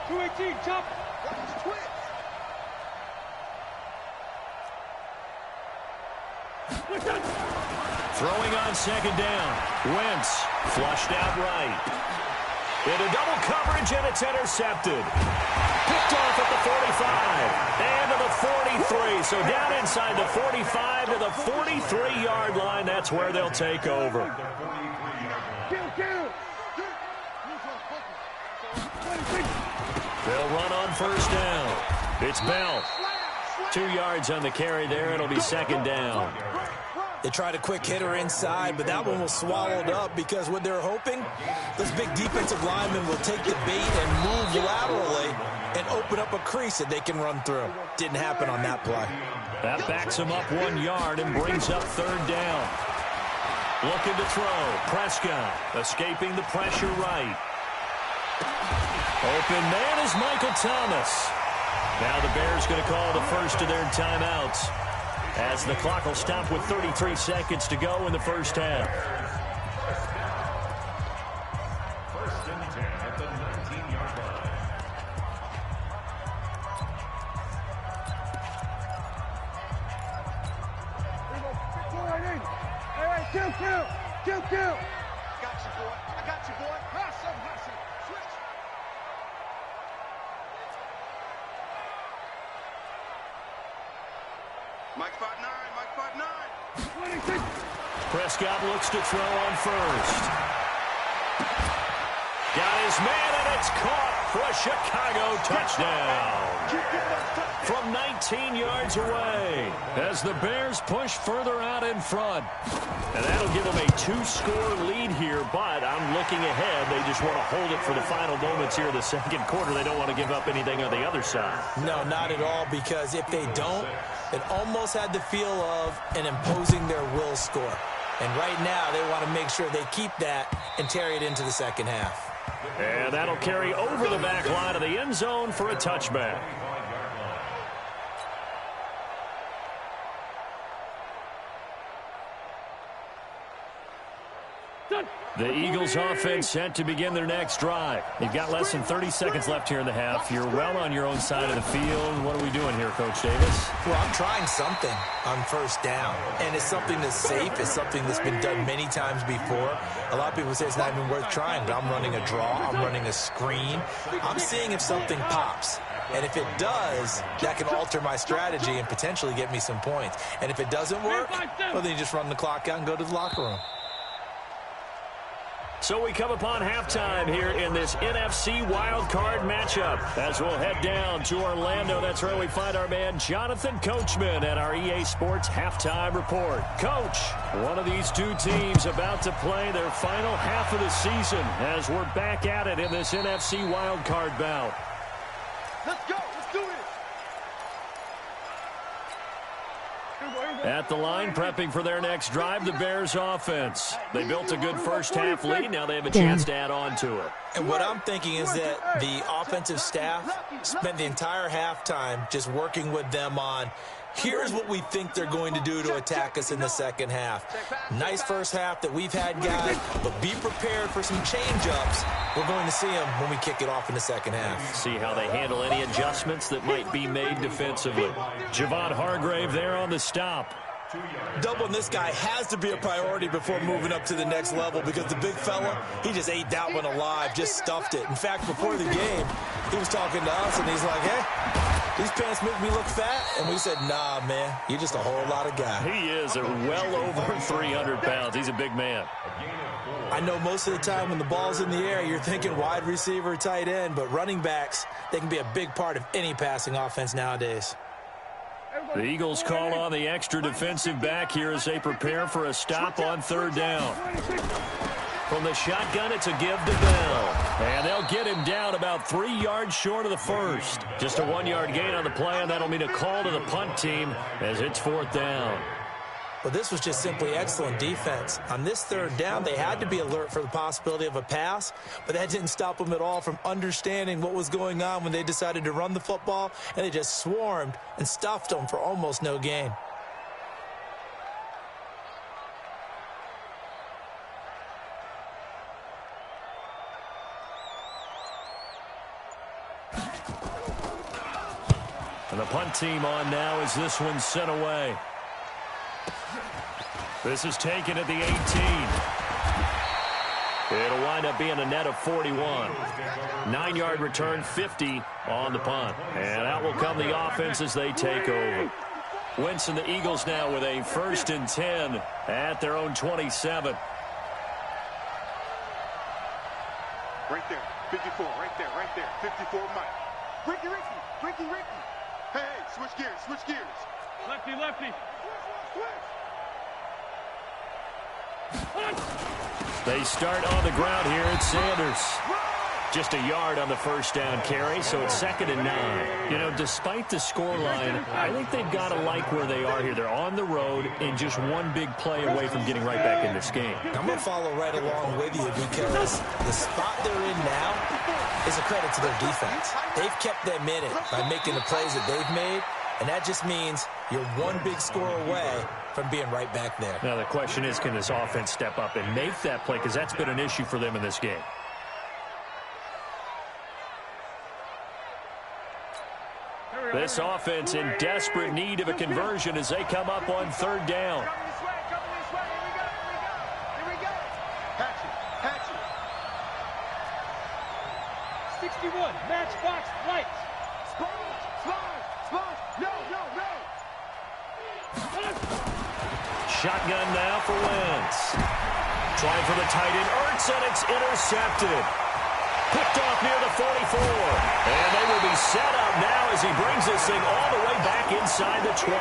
218, jump. Throwing on 2nd down. Wentz flushed out right. Into double coverage, and it's intercepted. Picked off at the 45 and to the 43. So down inside the 45 to the 43-yard line. That's where they'll take over. They'll run on first down. It's Bell. 2 yards on the carry there. It'll be 2nd down. They tried a quick hitter inside, but that one was swallowed up because what they're hoping, those big defensive linemen will take the bait and move laterally and open up a crease that they can run through. Didn't happen on that play. That backs him up 1 yard and brings up 3rd down. Looking to throw. Prescott escaping the pressure right. Open man is Michael Thomas. Now the Bears going to call the first of their timeouts, as the clock will stop with 33 seconds to go in the first half. 1st and 10 at the 19-yard line. Kill. Got you, boy. I got you, boy. Hustle. Switch. Mike 5'9", Mike 5'9". Prescott looks to throw on first. Got his man, and it's caught for a Chicago touchdown. From 19 yards away as the Bears push further out in front. And that'll give them a 2-score lead here, but I'm looking ahead. They just want to hold it for the final moments here in the second quarter. They don't want to give up anything on the other side. No, not at all, because if they don't, it almost had the feel of an imposing their will score. And right now, they want to make sure they keep that and carry it into the second half. And that'll carry over the back line of the end zone for a touchback. The Eagles offense set to begin their next drive. You've got less than 30 seconds left here in the half. You're well on your own side of the field. What are we doing here, Coach Davis? Well, I'm trying something on first down, and it's something that's safe. It's something that's been done many times before. A lot of people say it's not even worth trying, but I'm running a draw. I'm running a screen. I'm seeing if something pops. And if it does, that can alter my strategy and potentially get me some points. And if it doesn't work, well, then you just run the clock out and go to the locker room. So we come upon halftime here in this NFC wildcard matchup as we'll head down to Orlando. That's where we find our man Jonathan Coachman at our EA Sports Halftime Report. Coach, one of these two teams about to play their final half of the season as we're back at it in this NFC wildcard bout. Let's go. Let's do it. At the line, prepping for their next drive, the Bears offense. They built a good first half lead. Now they have a chance to add on to it. And what I'm thinking is that the offensive staff spent the entire halftime just working with them on, here's what we think they're going to do to attack us in the second half. Nice first half that we've had, guys, but be prepared for some change-ups. We're going to see them when we kick it off in the second half. See how they handle any adjustments that might be made defensively. Javon Hargrave there on the stop. Doubling this guy has to be a priority before moving up to the next level, because the big fella, he just ate that one alive, just stuffed it. In fact, before the game, he was talking to us, and he's like, hey, these pants make me look fat. And we said, nah, man, you're just a whole lot of guy. He is well over 300 pounds. He's a big man. I know most of the time when the ball's in the air, you're thinking wide receiver, tight end, but running backs, they can be a big part of any passing offense nowadays. The Eagles call on the extra defensive back here as they prepare for a stop on third down. From the shotgun, it's a give to Bell. And they'll get him down about 3 yards short of the first. Just a 1-yard gain on the play, and that'll mean a call to the punt team as it's fourth down. Well, this was just simply excellent defense. On this third down, they had to be alert for the possibility of a pass, but that didn't stop them at all from understanding what was going on when they decided to run the football, and they just swarmed and stuffed them for almost no gain. And the punt team on now as this one's sent away. This is taken at the 18. It'll wind up being a net of 41. 9-yard return, 50 on the punt. And out will come the offense as they take over. Wentz and the Eagles now with a 1st and 10 at their own 27. Right there, 54, right there, 54, Mike. Ricky. Hey, switch gears. Lefty. Switch. They start on the ground here at Sanders. Just a yard on the first down carry, so it's 2nd and 9. You know, despite the scoreline, I think they've got to like where they are here. They're on the road and just one big play away from getting right back in this game. I'm going to follow right along with you, because the spot they're in now is a credit to their defense. They've kept them in it by making the plays that they've made, and that just means you're one big score away from being right back there. Now the question is, can this offense step up and make that play, because that's been an issue for them in this game. This offense in desperate need of a conversion as they come up on third down. Coming this way. Here we go. Hatchet. 61, matchbox lights. Sponge. No. shotgun now for Wentz. Trying for the tight end, Ertz, and it's intercepted. Picked off near the 44. And they will be set up now as he brings this thing all the way back inside the 20.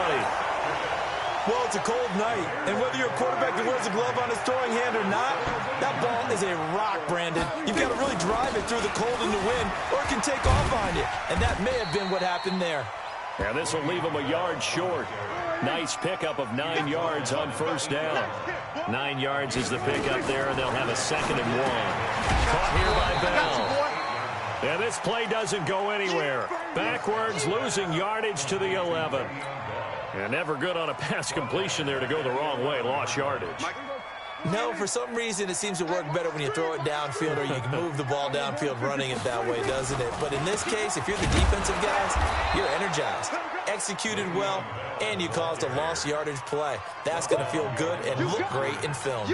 Well, it's a cold night, and whether you're a quarterback that wears a glove on his throwing hand or not, that ball is a rock, Brandon. You've got to really drive it through the cold and the wind, or it can take off on you. And that may have been what happened there. Yeah, this will leave him a yard short. Nice pickup of 9 yards on first down. 9 yards is the pickup there, and they'll have a 2nd and 1. Caught here by Bell. And this play doesn't go anywhere. Backwards, losing yardage to the 11. And never good on a pass completion there to go the wrong way. Lost yardage. No, for some reason it seems to work better when you throw it downfield or you can move the ball downfield running it that way, doesn't it? But in this case, if you're the defensive guys, you're energized, executed well, and you caused a lost yardage play. That's going to feel good and look great in film.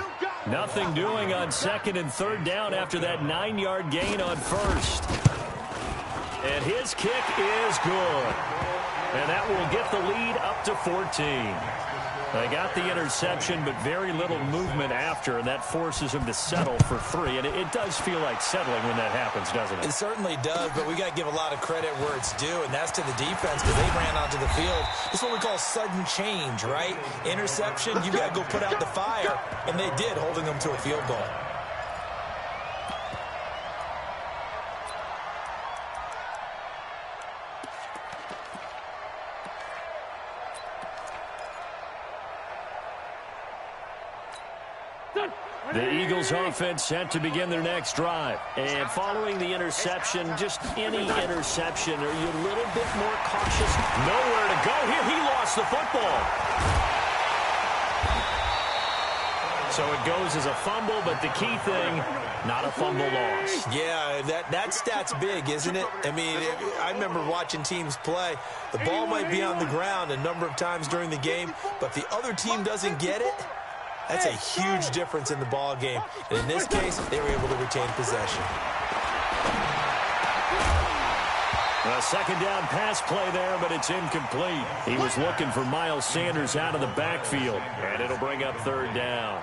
Nothing doing on 2nd and 3rd down after that 9-yard gain on first. And his kick is good. And that will get the lead up to 14. They got the interception, but very little movement after, and that forces him to settle for 3. And it does feel like settling when that happens, doesn't it? It certainly does, but we got to give a lot of credit where it's due, and that's to the defense because they ran onto the field. It's what we call sudden change, right? Interception, you got to go put out the fire, and they did, holding them to a field goal. The Eagles offense set to begin their next drive. And following the interception, just any interception, are you a little bit more cautious? Nowhere to go here. He lost the football. So it goes as a fumble, but the key thing, not a fumble loss. Yeah, that stat's big, isn't it? I mean, I remember watching teams play. The ball might be on the ground a number of times during the game, but the other team doesn't get it. That's a huge difference in the ball game. And in this case, they were able to retain possession. A 2nd down pass play there, but it's incomplete. He was looking for Miles Sanders out of the backfield, and it'll bring up 3rd down.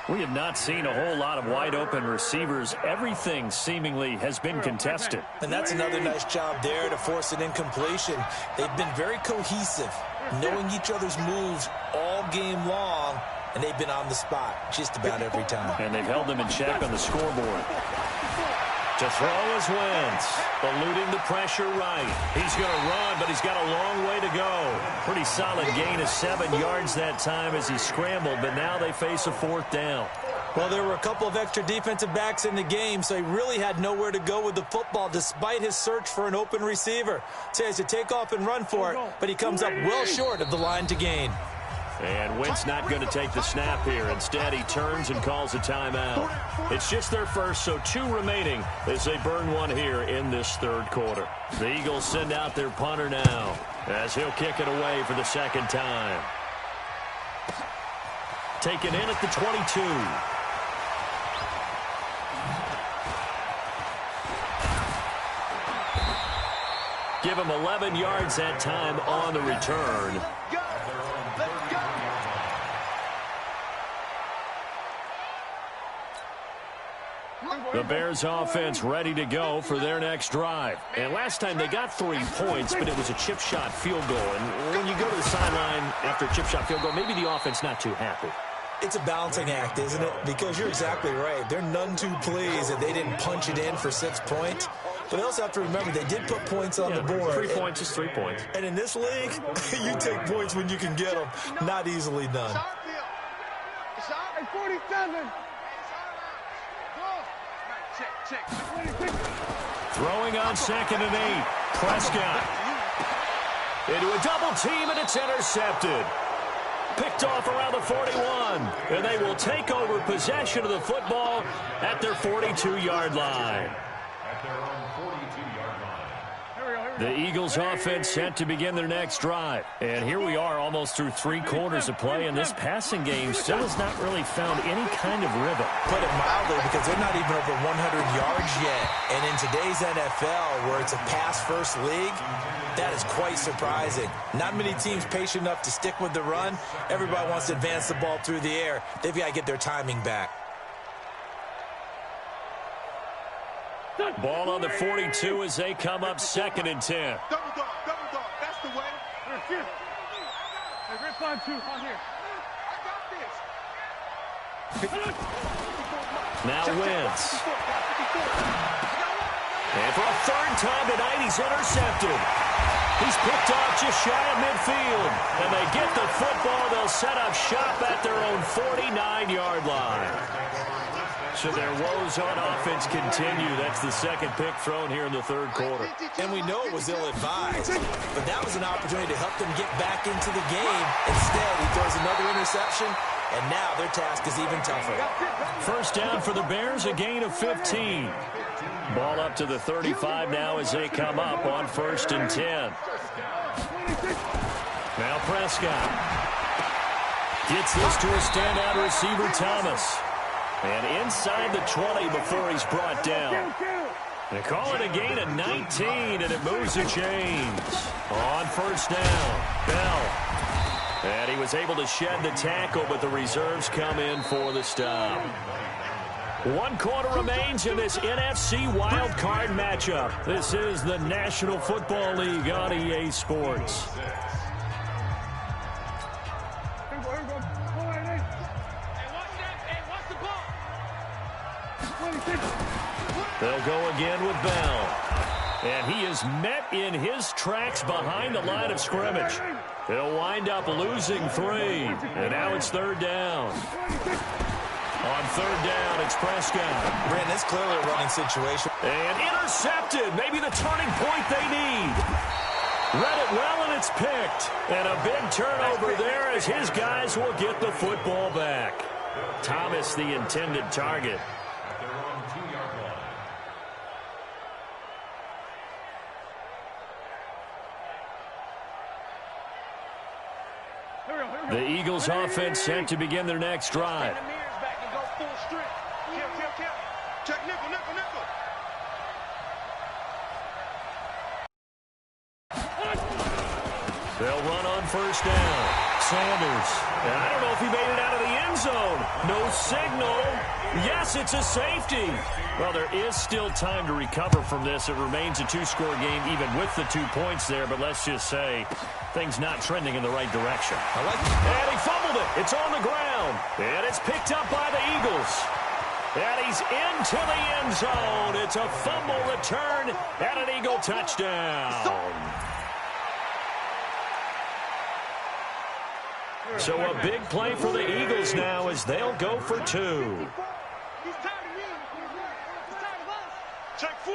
We have not seen a whole lot of wide-open receivers. Everything seemingly has been contested. And that's another nice job there to force an incompletion. They've been very cohesive, knowing each other's moves all game long, and they've been on the spot just about every time. And they've held them in check on the scoreboard. To throw is Wentz, eluding the pressure right. He's going to run, but he's got a long way to go. Pretty solid gain of 7 yards that time as he scrambled, but now they face a 4th down. Well, there were a couple of extra defensive backs in the game, so he really had nowhere to go with the football despite his search for an open receiver. So he has to take off and run for it, but he comes up well short of the line to gain. And Wentz not going to take the snap here. Instead, he turns and calls a timeout. It's just their first, so 2 remaining as they burn 1 here in this 3rd quarter. The Eagles send out their punter now as he'll kick it away for the 2nd time. Taken in at the 22. Give him 11 yards that time on the return. The Bears offense ready to go for their next drive. And last time they got 3 points, but it was a chip shot field goal. And when you go to the sideline after a chip shot field goal, maybe the offense not too happy. It's a balancing act, isn't it? Because you're exactly right. They're none too pleased that they didn't punch it in for 6 points. But they also have to remember they did put points on the board. 3 points is 3 points. And in this league, you take points when you can get them. Not easily done. It's 47. Throwing on 2nd and 8. Prescott. Into a double team, and it's intercepted. Picked off around the 41. And they will take over possession of the football at their 42-yard line. The Eagles offense set to begin their next drive. And here we are almost through 3 quarters of play, and this passing game still has not really found any kind of rhythm. Put it mildly, because they're not even over 100 yards yet. And in today's NFL, where it's a pass-first league, that is quite surprising. Not many teams patient enough to stick with the run. Everybody wants to advance the ball through the air. They've got to get their timing back. Ball on the 42 as they come up 2nd and 10. Double dog, that's the way. Hey, rip on 2 on here. I got this. Now Wentz. And for a 3rd time tonight, he's intercepted. He's picked off just shy of midfield. And they get the football. They'll set up shop at their own 49-yard line. So their woes on offense continue. That's the 2nd pick thrown here in the 3rd quarter. And we know it was ill-advised, but that was an opportunity to help them get back into the game. Instead, he throws another interception, and now their task is even tougher. 1st down for the Bears, a gain of 15. Ball up to the 35 now as they come up on 1st and 10. Now Prescott gets this to a standout receiver, Thomas. And inside the 20 before he's brought down. They call it a gain of 19, and it moves the chains. On 1st down, Bell. And he was able to shed the tackle, but the reserves come in for the stop. 1 quarter remains in this NFC wildcard matchup. This is the National Football League on EA Sports. They'll go again with Bell. And he is met in his tracks behind the line of scrimmage. He'll wind up losing 3. And now it's 3rd down. On 3rd down, it's Prescott. Brandon, it's clearly a running situation. And intercepted. Maybe the turning point they need. Read it well, and it's picked. And a big turnover there as his guys will get the football back. Thomas, the intended target. The Eagles offense set to begin their next drive. They'll run on 1st down. Sanders. And I don't know if he made it out of the end zone. No signal. Yes, it's a safety. Well, there is still time to recover from this. It remains a 2-score game even with the 2 points there, but let's just say things not trending in the right direction. And he fumbled it. It's on the ground. And it's picked up by the Eagles. And he's into the end zone. It's a fumble return and an Eagle touchdown. So a big play for the Eagles now as they'll go for 2. Check 4.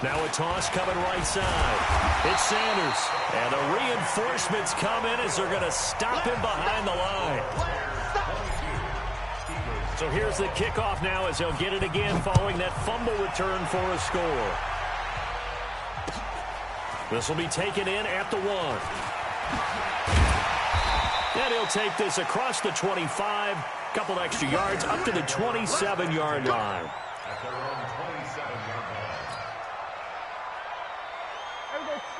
Now a toss coming right side. It's Sanders. And the reinforcements come in as they're going to stop him behind the line. So here's the kickoff now as they'll get it again following that fumble return for a score. This will be taken in at the 1. And he'll take this across the 25. Couple extra yards up to the 27-yard line.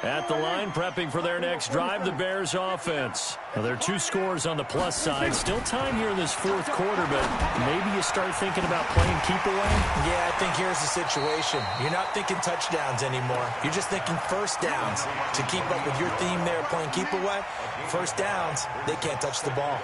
At the line, prepping for their next drive, the Bears offense. Now, there are 2 scores on the plus side. Still time here in this 4th quarter, but maybe you start thinking about playing keep away? Yeah, I think here's the situation. You're not thinking touchdowns anymore. You're just thinking 1st downs. To keep up with your theme there, playing keep away, 1st downs, they can't touch the ball.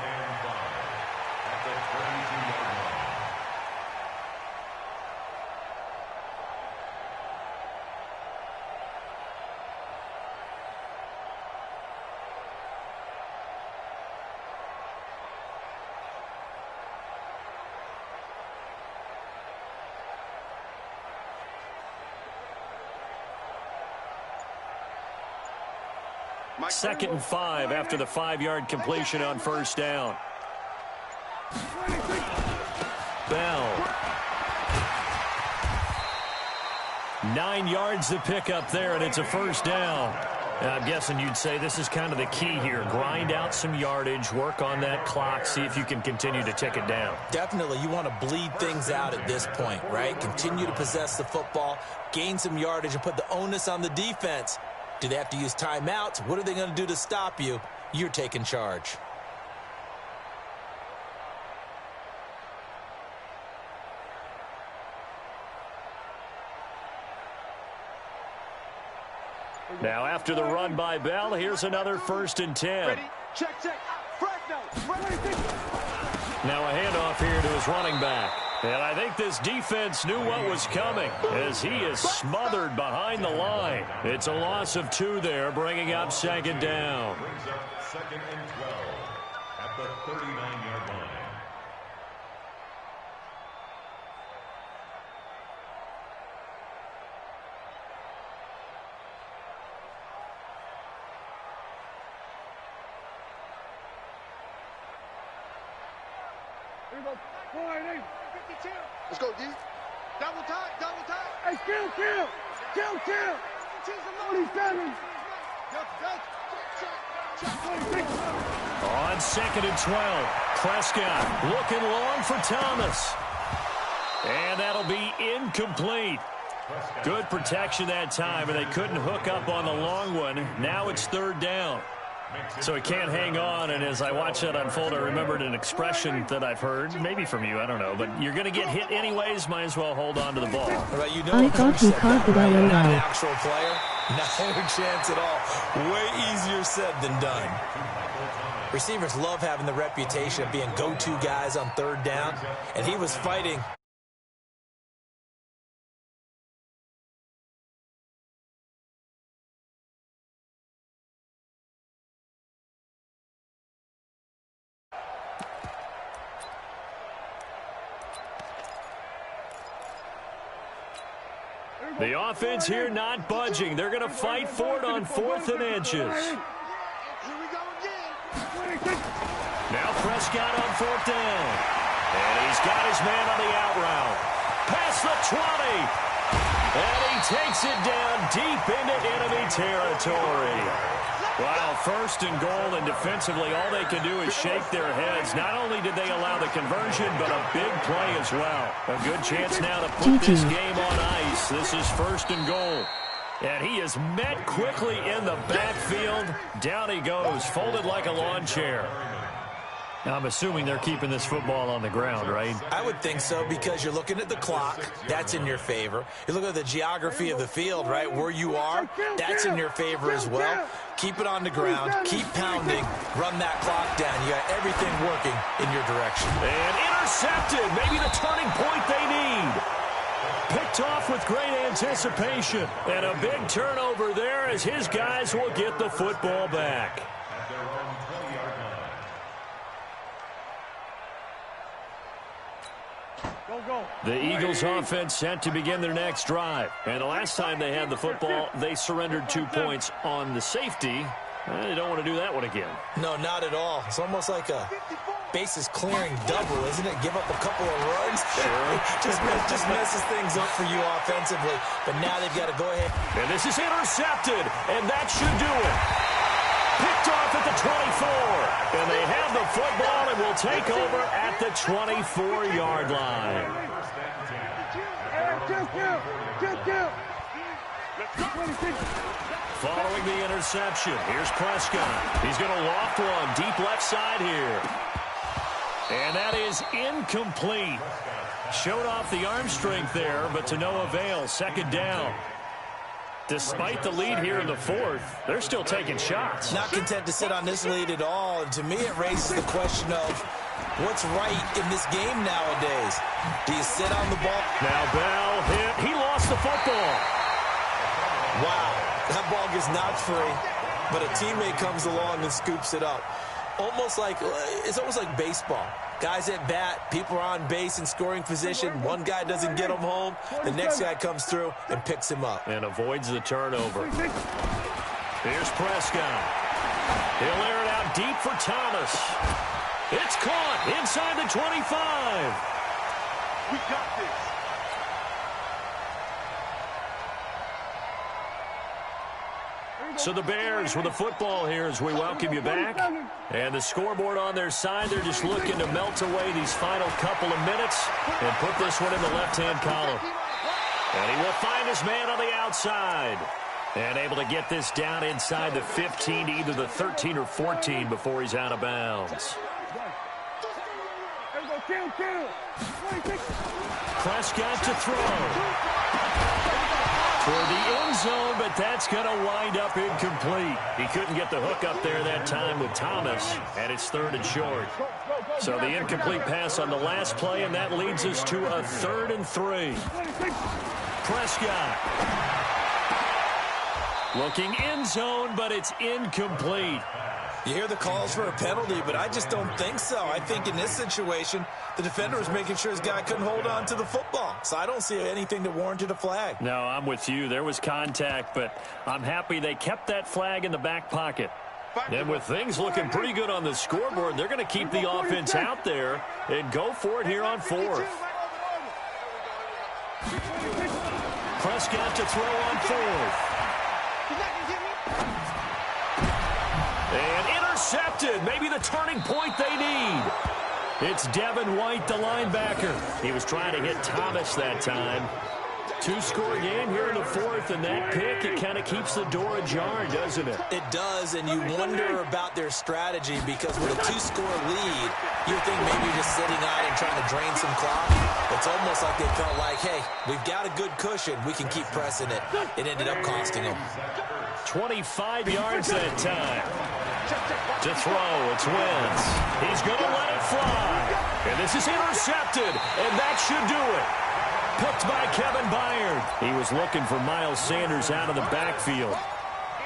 Second and 5 after the 5-yard completion on 1st down. Bell. 9 yards to pick up there, and it's a first down. I'm guessing you'd say this is kind of the key here. Grind out some yardage, work on that clock, see if you can continue to tick it down. Definitely. You want to bleed things out at this point, right? Continue to possess the football, gain some yardage, and put the onus on the defense. Do they have to use timeouts? What are they going to do to stop you? You're taking charge. Now, after the run by Bell, here's another 1st and 10. Ready? Check. Now a handoff here to his running back. And I think this defense knew what was coming as he is smothered behind the line. It's a loss of 2 there, bringing up 2nd down. Brings up 2nd and 12 at the 39-yard line. Here we go. 4-8. 52. Let's go, D. Double time. Hey, kill. 47. On 2nd and 12, Prescott looking long for Thomas. And that'll be incomplete. Good protection that time, and they couldn't hook up on the long one. Now it's 3rd down. So he can't hang on, and as I watch that unfold, I remembered an expression that I've heard, maybe from you, I don't know, but you're going to get hit anyways, might as well hold on to the ball. Right, you know I thought he caught it on an actual player. No chance at all. Way easier said than done. Receivers love having the reputation of being go-to guys on 3rd down, and he was fighting. The offense here not budging. They're going to fight for it on 4th and inches. Now Prescott on 4th down. And he's got his man on the out route. Past the 20. And he takes it down deep into enemy territory. Wow, 1st and goal, and defensively all they can do is shake their heads. Not only did they allow the conversion, but a big play as well. A good chance now to put this game on ice. This is 1st and goal. And he is met quickly in the backfield. Down he goes, folded like a lawn chair. Now, I'm assuming they're keeping this football on the ground, right? I would think so, because you're looking at the clock. That's in your favor. You look at the geography of the field, right? Where you are, that's in your favor as well. Keep it on the ground. Keep pounding. Run that clock down. You got everything working in your direction. And intercepted. Maybe the turning point they need. Picked off with great anticipation. And a big turnover there as his guys will get the football back. The Eagles offense set to begin their next drive. And the last time they had the football, they surrendered 2 points on the safety. They don't want to do that one again. No, not at all. It's almost like a bases clearing double, isn't it? Give up a couple of runs. Sure. just messes things up for you offensively. But now they've got to go ahead. And this is intercepted, and that should do it. Picked off at the 24. And they have the football and will take over at the 24-yard line. Following the interception, here's Prescott. He's going to loft one deep left side here. And that is incomplete. Showed off the arm strength there, but to no avail. 2nd down. Despite the lead here in the 4th, they're still taking shots. Not content to sit on this lead at all. And to me, it raises the question of what's right in this game nowadays. Do you sit on the ball? Now Bell hit. He lost the football. Wow. That ball gets knocked free, but a teammate comes along and scoops it up. It's almost like baseball. Guys at bat, people are on base in scoring position. One guy doesn't get him home. The next guy comes through and picks him up. And avoids the turnover. Here's Prescott. He'll air it out deep for Thomas. It's caught inside the 25. We got this. So the Bears with the football here as we welcome you back. And the scoreboard on their side, they're just looking to melt away these final couple of minutes and put this one in the left-hand column. And he will find his man on the outside. And able to get this down inside the 15 to either the 13 or 14 before he's out of bounds. Prescott to throw. Toward the end zone, but that's going to wind up incomplete. He couldn't get the hook up there that time with Thomas, and it's 3rd and short. So the incomplete pass on the last play, and that leads us to a 3rd and 3. Prescott. Looking end zone, but it's incomplete. You hear the calls for a penalty, but I just don't think so. I think in this situation, the defender was making sure his guy couldn't hold on to the football. So I don't see anything that warranted a flag. No, I'm with you. There was contact, but I'm happy they kept that flag in the back pocket. And with things looking pretty good on the scoreboard, they're going to keep the offense out there and go for it here on 4th. Prescott to throw on 4th. And intercepted. Maybe the turning point they need. It's Devin White, the linebacker. He was trying to hit Thomas that time. 2-score game here in the 4th, and that pick, it kind of keeps the door ajar, doesn't it? It does, and you wonder about their strategy because with a 2-score lead, you think maybe you're just sitting out and trying to drain some clock. It's almost like they felt like, hey, we've got a good cushion. We can keep pressing it. It ended up costing them. 25 yards that time. To throw, it's Wentz. He's going to let it fly. And this is intercepted, and that should do it. Picked by Kevin Byard. He was looking for Miles Sanders out of the backfield.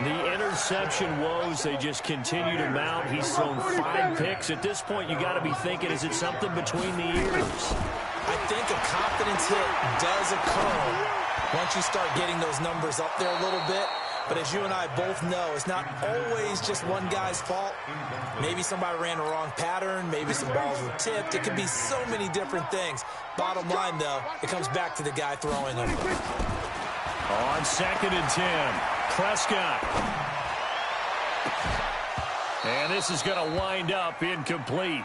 The interception woes, they just continue to mount. He's thrown 5 picks. At this point, you got to be thinking, is it something between the ears? I think a confidence hit does occur once you start getting those numbers up there a little bit. But as you and I both know, it's not always just one guy's fault. Maybe somebody ran the wrong pattern. Maybe some balls were tipped. It could be so many different things. Bottom line, though, it comes back to the guy throwing them. On 2nd and 10, Prescott. And this is going to wind up incomplete.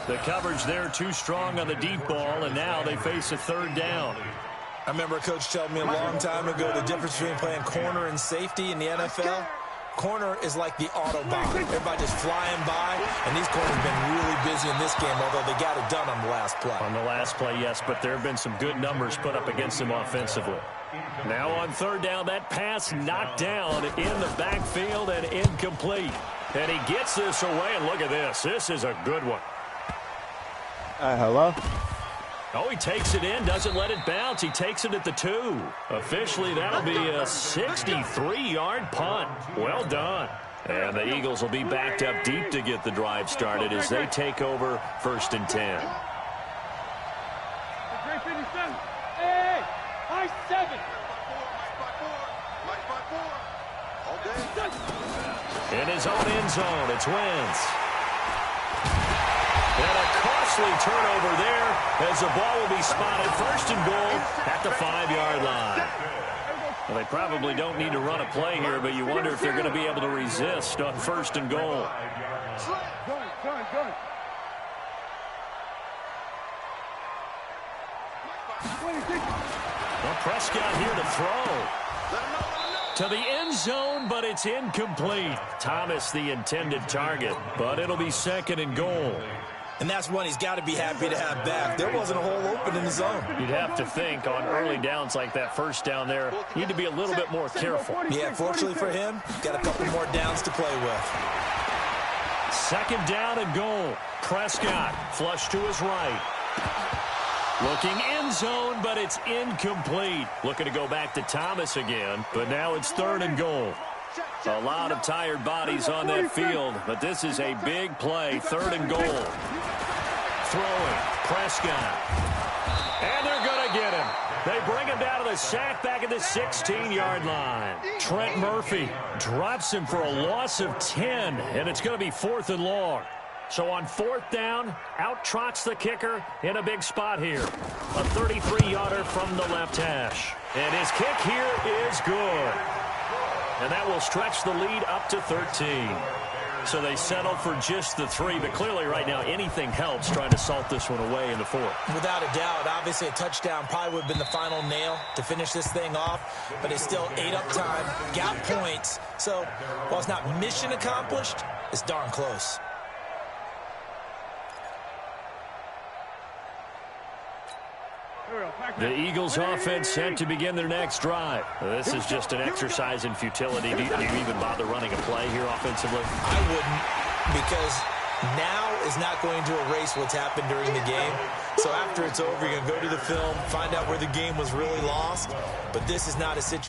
The coverage there too strong on the deep ball, and now they face a 3rd down. I remember a coach telling me a long time ago the difference between playing corner and safety in the NFL. Corner is like the Autobahn. Everybody just flying by, and these corners have been really busy in this game, although they got it done on the last play. On the last play, yes, but there have been some good numbers put up against them offensively. Now on 3rd down, that pass knocked down in the backfield and incomplete. And he gets this away, and look at this. This is a good one. Hello? Oh, he takes it in, doesn't let it bounce. He takes it at the 2. Officially, that'll be a 63-yard punt. Well done. And the Eagles will be backed up deep to get the drive started as they take over 1st and 10. Hey, I-7. In his own end zone, it's Wentz. And a costly turnover there as the ball will be spotted 1st and goal at the 5-yard line. Well, they probably don't need to run a play here, but you wonder if they're going to be able to resist on 1st and goal. Well, Prescott here to throw. To the end zone, but it's incomplete. Thomas the intended target, but it'll be 2nd and goal. And that's one he's got to be happy to have back. There wasn't a hole open in the zone. You'd have to think on early downs like that 1st down there, you need to be a little bit more careful. Yeah, fortunately for him, got a couple more downs to play with. 2nd down and goal. Prescott flush to his right. Looking end zone, but it's incomplete. Looking to go back to Thomas again, but now it's 3rd and goal. A lot of tired bodies on that field, but this is a big play. 3rd and goal. Throwing, Prescott. And they're going to get him. They bring him down to the sack back at the 16-yard line. Trent Murphy drops him for a loss of 10, and it's going to be 4th and long. So on 4th down, out trots the kicker in a big spot here. A 33-yarder from the left hash. And his kick here is good. And that will stretch the lead up to 13. So they settle for just the 3, but clearly right now anything helps trying to salt this one away in the 4th. Without a doubt, obviously a touchdown probably would have been the final nail to finish this thing off, but it's still ate up time, got points. So while it's not mission accomplished, it's darn close. The Eagles offense set to begin their next drive. This is just an exercise in futility. Do you even bother running a play here offensively? I wouldn't, because now is not going to erase what's happened during the game. So after it's over, you're going to go to the film, find out where the game was really lost. But this is not a situation